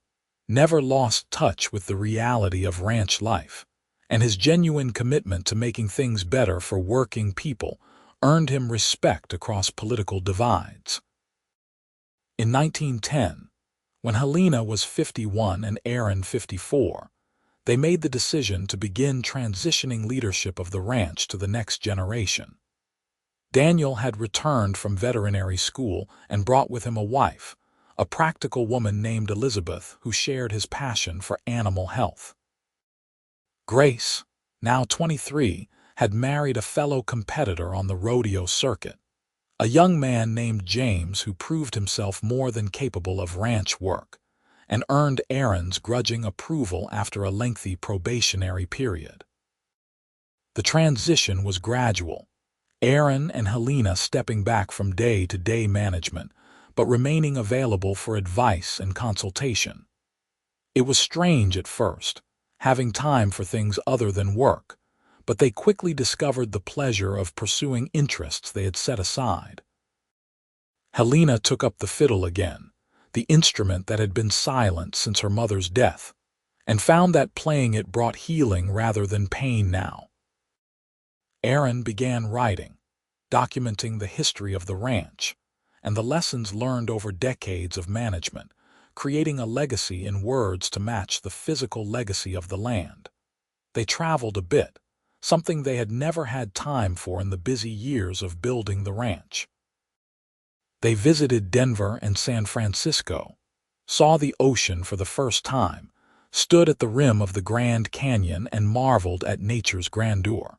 never lost touch with the reality of ranch life, and his genuine commitment to making things better for working people earned him respect across political divides. In 1910, when Helena was 51 and Aaron 54, they made the decision to begin transitioning leadership of the ranch to the next generation. Daniel had returned from veterinary school and brought with him a wife, a practical woman named Elizabeth who shared his passion for animal health. Grace, now 23, had married a fellow competitor on the rodeo circuit, a young man named James who proved himself more than capable of ranch work and earned Aaron's grudging approval after a lengthy probationary period. The transition was gradual, Aaron and Helena stepping back from day-to-day management, but remaining available for advice and consultation. It was strange at first, having time for things other than work, but they quickly discovered the pleasure of pursuing interests they had set aside. Helena took up the fiddle again, the instrument that had been silent since her mother's death, and found that playing it brought healing rather than pain now. Aaron began writing, documenting the history of the ranch and the lessons learned over decades of management, creating a legacy in words to match the physical legacy of the land. They traveled a bit, something they had never had time for in the busy years of building the ranch. They visited Denver and San Francisco, saw the ocean for the first time, stood at the rim of the Grand Canyon and marveled at nature's grandeur.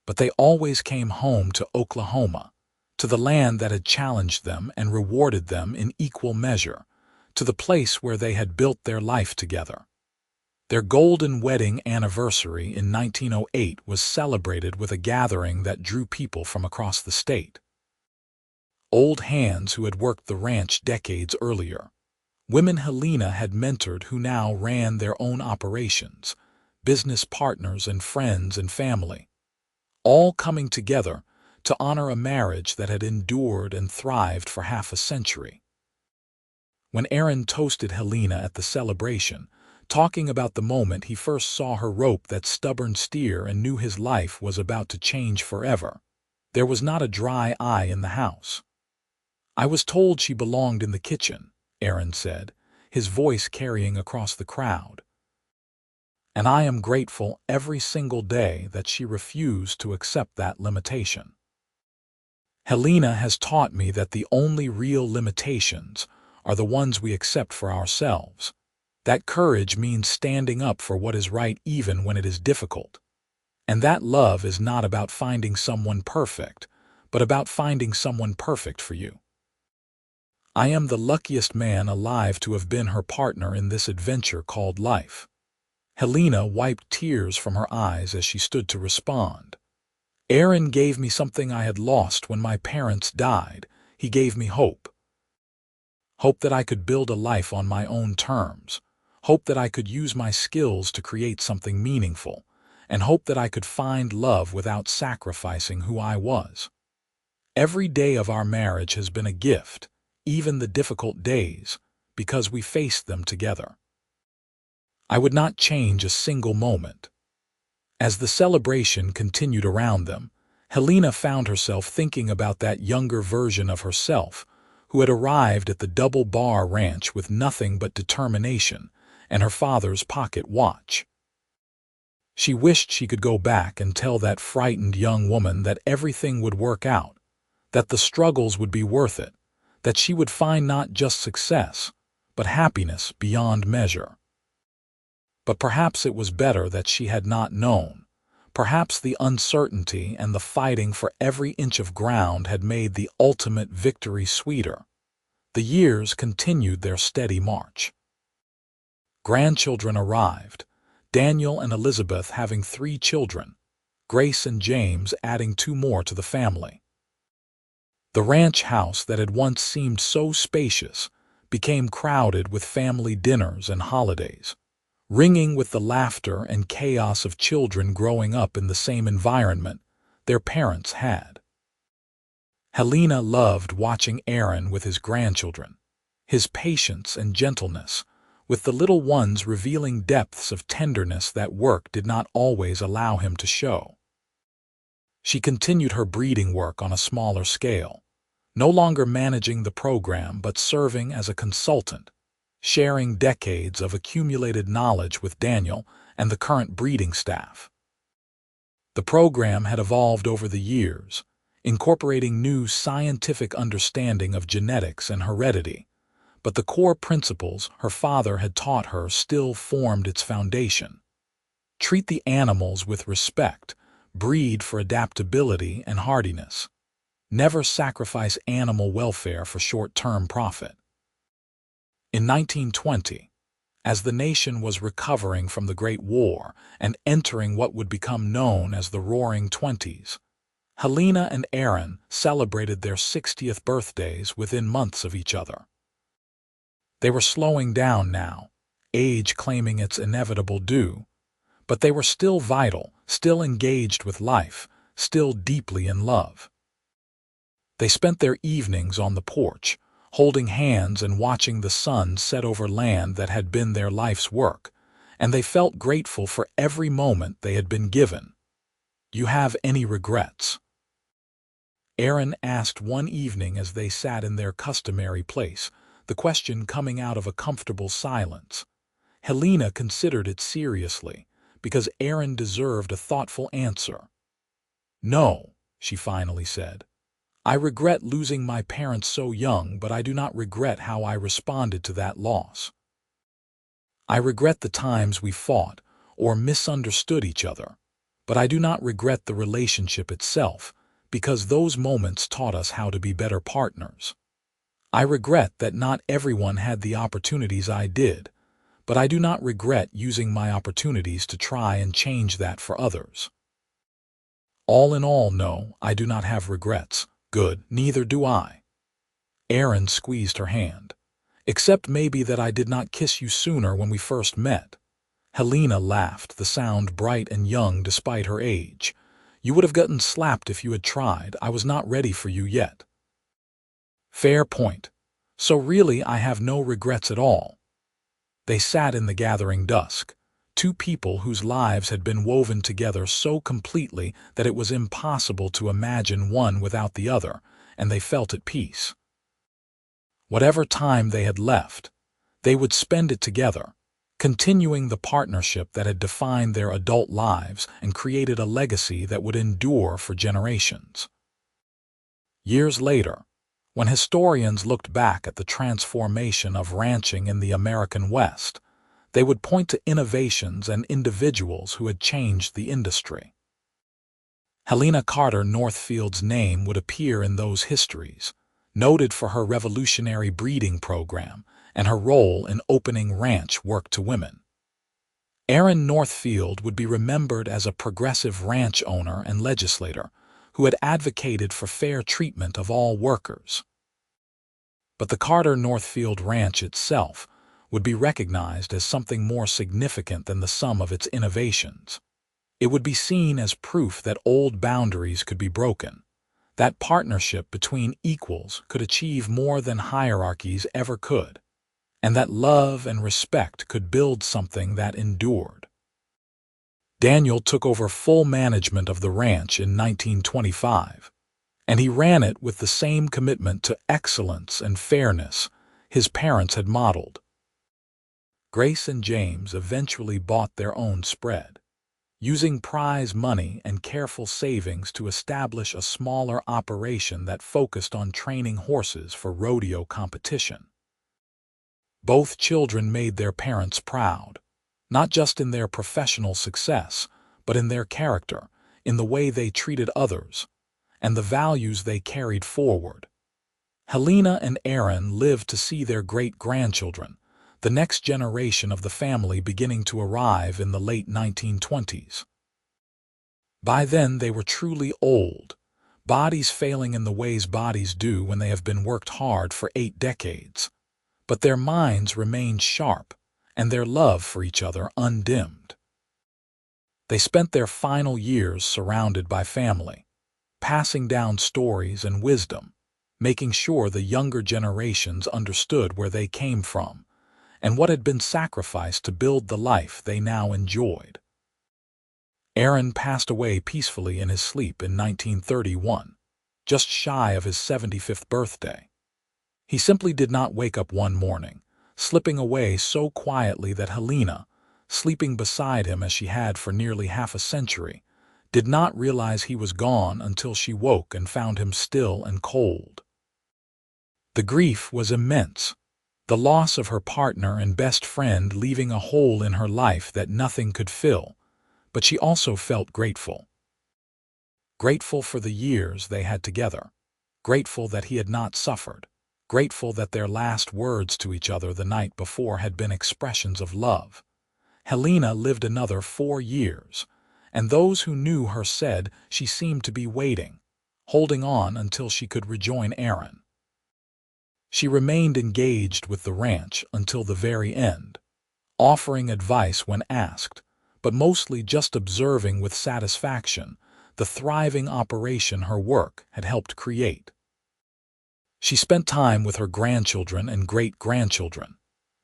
But they always came home to Oklahoma, to the land that had challenged them and rewarded them in equal measure, to the place where they had built their life together. Their golden wedding anniversary in 1908 was celebrated with a gathering that drew people from across the state. Old hands who had worked the ranch decades earlier, women Helena had mentored who now ran their own operations, business partners and friends and family, all coming together to honor a marriage that had endured and thrived for half a century. When Aaron toasted Helena at the celebration, talking about the moment he first saw her rope that stubborn steer and knew his life was about to change forever, there was not a dry eye in the house. "I was told she belonged in the kitchen," Aaron said, his voice carrying across the crowd. "And I am grateful every single day that she refused to accept that limitation. Helena has taught me that the only real limitations are the ones we accept for ourselves. That courage means standing up for what is right even when it is difficult. And that love is not about finding someone perfect, but about finding someone perfect for you. I am the luckiest man alive to have been her partner in this adventure called life." Helena wiped tears from her eyes as she stood to respond. "Aaron gave me something I had lost when my parents died. He gave me hope. Hope that I could build a life on my own terms. Hope that I could use my skills to create something meaningful. And hope that I could find love without sacrificing who I was. Every day of our marriage has been a gift, even the difficult days, because we faced them together. I would not change a single moment." As the celebration continued around them, Helena found herself thinking about that younger version of herself who had arrived at the Double Bar Ranch with nothing but determination and her father's pocket watch. She wished she could go back and tell that frightened young woman that everything would work out, that the struggles would be worth it, that she would find not just success, but happiness beyond measure. But perhaps it was better that she had not known. Perhaps the uncertainty and the fighting for every inch of ground had made the ultimate victory sweeter. The years continued their steady march. Grandchildren arrived, Daniel and Elizabeth having 3 children, Grace and James adding 2 more to the family. The ranch house that had once seemed so spacious became crowded with family dinners and holidays, ringing with the laughter and chaos of children growing up in the same environment their parents had. Helena loved watching Aaron with his grandchildren, his patience and gentleness, with the little ones revealing depths of tenderness that work did not always allow him to show. She continued her breeding work on a smaller scale, no longer managing the program but serving as a consultant, sharing decades of accumulated knowledge with Daniel and the current breeding staff. The program had evolved over the years, incorporating new scientific understanding of genetics and heredity, but the core principles her father had taught her still formed its foundation. Treat the animals with respect, breed for adaptability and hardiness. Never sacrifice animal welfare for short-term profit. In 1920, as the nation was recovering from the Great War and entering what would become known as the Roaring Twenties, Helena and Aaron celebrated their 60th birthdays within months of each other. They were slowing down now, age claiming its inevitable due, but they were still vital, still engaged with life, still deeply in love. They spent their evenings on the porch, holding hands and watching the sun set over land that had been their life's work, and they felt grateful for every moment they had been given. "You have any regrets?" Aaron asked one evening as they sat in their customary place, the question coming out of a comfortable silence. Helena considered it seriously, because Aaron deserved a thoughtful answer. "No," she finally said. "I regret losing my parents so young, but I do not regret how I responded to that loss. I regret the times we fought or misunderstood each other, but I do not regret the relationship itself, because those moments taught us how to be better partners. I regret that not everyone had the opportunities I did, but I do not regret using my opportunities to try and change that for others. All in all, no, I do not have regrets. Good, neither do I." Aaron squeezed her hand. "Except maybe that I did not kiss you sooner when we first met." Helena laughed, the sound bright and young despite her age. "You would have gotten slapped if you had tried. I was not ready for you yet." "Fair point. So really I have no regrets at all." They sat in the gathering dusk, two people whose lives had been woven together so completely that it was impossible to imagine one without the other, and they felt at peace. Whatever time they had left, they would spend it together, continuing the partnership that had defined their adult lives and created a legacy that would endure for generations. Years later, when historians looked back at the transformation of ranching in the American West, they would point to innovations and individuals who had changed the industry. Helena Carter Northfield's name would appear in those histories, noted for her revolutionary breeding program and her role in opening ranch work to women. Aaron Northfield would be remembered as a progressive ranch owner and legislator who had advocated for fair treatment of all workers. But the Carter Northfield Ranch itself would be recognized as something more significant than the sum of its innovations. It would be seen as proof that old boundaries could be broken, that partnership between equals could achieve more than hierarchies ever could, and that love and respect could build something that endured. Daniel took over full management of the ranch in 1925, and he ran it with the same commitment to excellence and fairness his parents had modeled. Grace and James eventually bought their own spread, using prize money and careful savings to establish a smaller operation that focused on training horses for rodeo competition. Both children made their parents proud, not just in their professional success, but in their character, in the way they treated others, and the values they carried forward. Helena and Aaron lived to see their great-grandchildren, the next generation of the family, beginning to arrive in the late 1920s. By then they were truly old, bodies failing in the ways bodies do when they have been worked hard for 8 decades. But their minds remained sharp, and their love for each other undimmed. They spent their final years surrounded by family, passing down stories and wisdom, making sure the younger generations understood where they came from and what had been sacrificed to build the life they now enjoyed. Aaron passed away peacefully in his sleep in 1931, just shy of his 75th birthday. He simply did not wake up one morning, slipping away so quietly that Helena, sleeping beside him as she had for nearly half a century, did not realize he was gone until she woke and found him still and cold. The grief was immense, the loss of her partner and best friend leaving a hole in her life that nothing could fill, but she also felt grateful. Grateful for the years they had together, grateful that he had not suffered, grateful that their last words to each other the night before had been expressions of love. Helena lived another 4 years, and those who knew her said she seemed to be waiting, holding on until she could rejoin Aaron. She remained engaged with the ranch until the very end, offering advice when asked, but mostly just observing with satisfaction the thriving operation her work had helped create. She spent time with her grandchildren and great-grandchildren,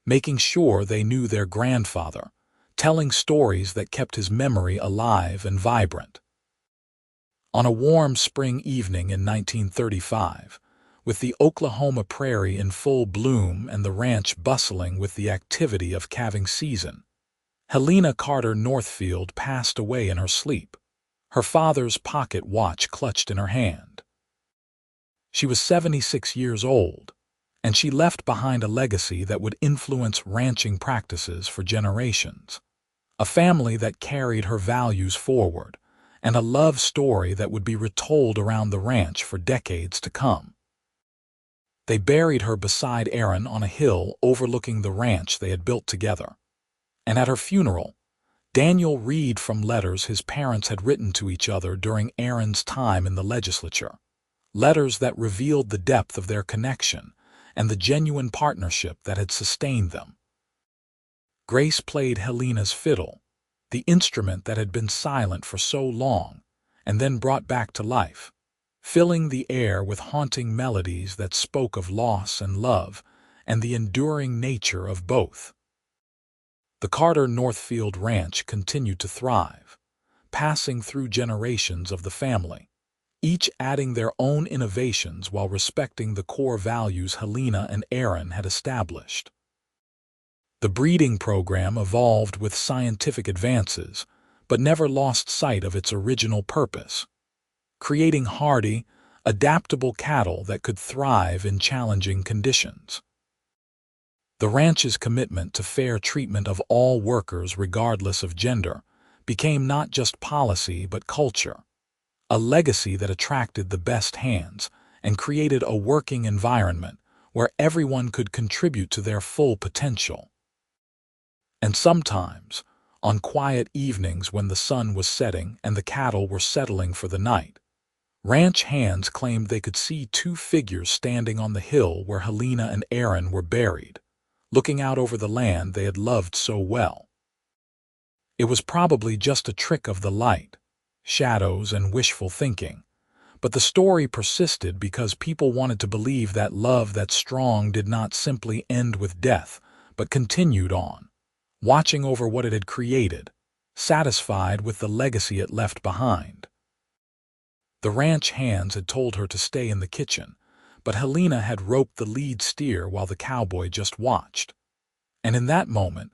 making sure they knew their grandfather, telling stories that kept his memory alive and vibrant. On a warm spring evening in 1935, with the Oklahoma prairie in full bloom and the ranch bustling with the activity of calving season, Helena Carter Northfield passed away in her sleep, her father's pocket watch clutched in her hand. She was 76 years old, and she left behind a legacy that would influence ranching practices for generations, a family that carried her values forward, and a love story that would be retold around the ranch for decades to come. They buried her beside Aaron on a hill overlooking the ranch they had built together. And at her funeral, Daniel read from letters his parents had written to each other during Aaron's time in the legislature, letters that revealed the depth of their connection and the genuine partnership that had sustained them. Grace played Helena's fiddle, the instrument that had been silent for so long and then brought back to life, filling the air with haunting melodies that spoke of loss and love and the enduring nature of both. The Carter Northfield Ranch continued to thrive, passing through generations of the family, each adding their own innovations while respecting the core values Helena and Aaron had established. The breeding program evolved with scientific advances, but never lost sight of its original purpose, creating hardy, adaptable cattle that could thrive in challenging conditions. The ranch's commitment to fair treatment of all workers regardless of gender became not just policy but culture, a legacy that attracted the best hands and created a working environment where everyone could contribute to their full potential. And sometimes, on quiet evenings when the sun was setting and the cattle were settling for the night, ranch hands claimed they could see two figures standing on the hill where Helena and Aaron were buried, looking out over the land they had loved so well. It was probably just a trick of the light, shadows, and wishful thinking, but the story persisted because people wanted to believe that love that strong did not simply end with death, but continued on, watching over what it had created, satisfied with the legacy it left behind. The ranch hands had told her to stay in the kitchen, but Helena had roped the lead steer while the cowboy just watched. And in that moment,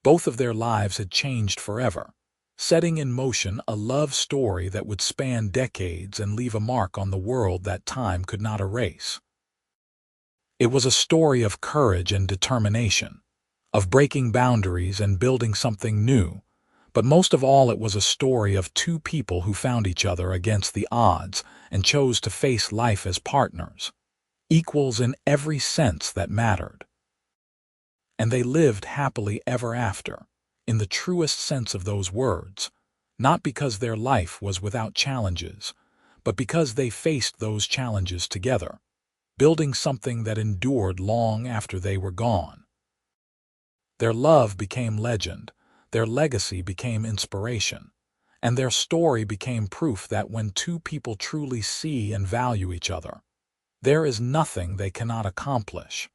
both of their lives had changed forever, setting in motion a love story that would span decades and leave a mark on the world that time could not erase. It was a story of courage and determination, of breaking boundaries and building something new, but most of all it was a story of two people who found each other against the odds and chose to face life as partners, equals in every sense that mattered. And they lived happily ever after, in the truest sense of those words, not because their life was without challenges, but because they faced those challenges together, building something that endured long after they were gone. Their love became legend, their legacy became inspiration, and their story became proof that when two people truly see and value each other, there is nothing they cannot accomplish.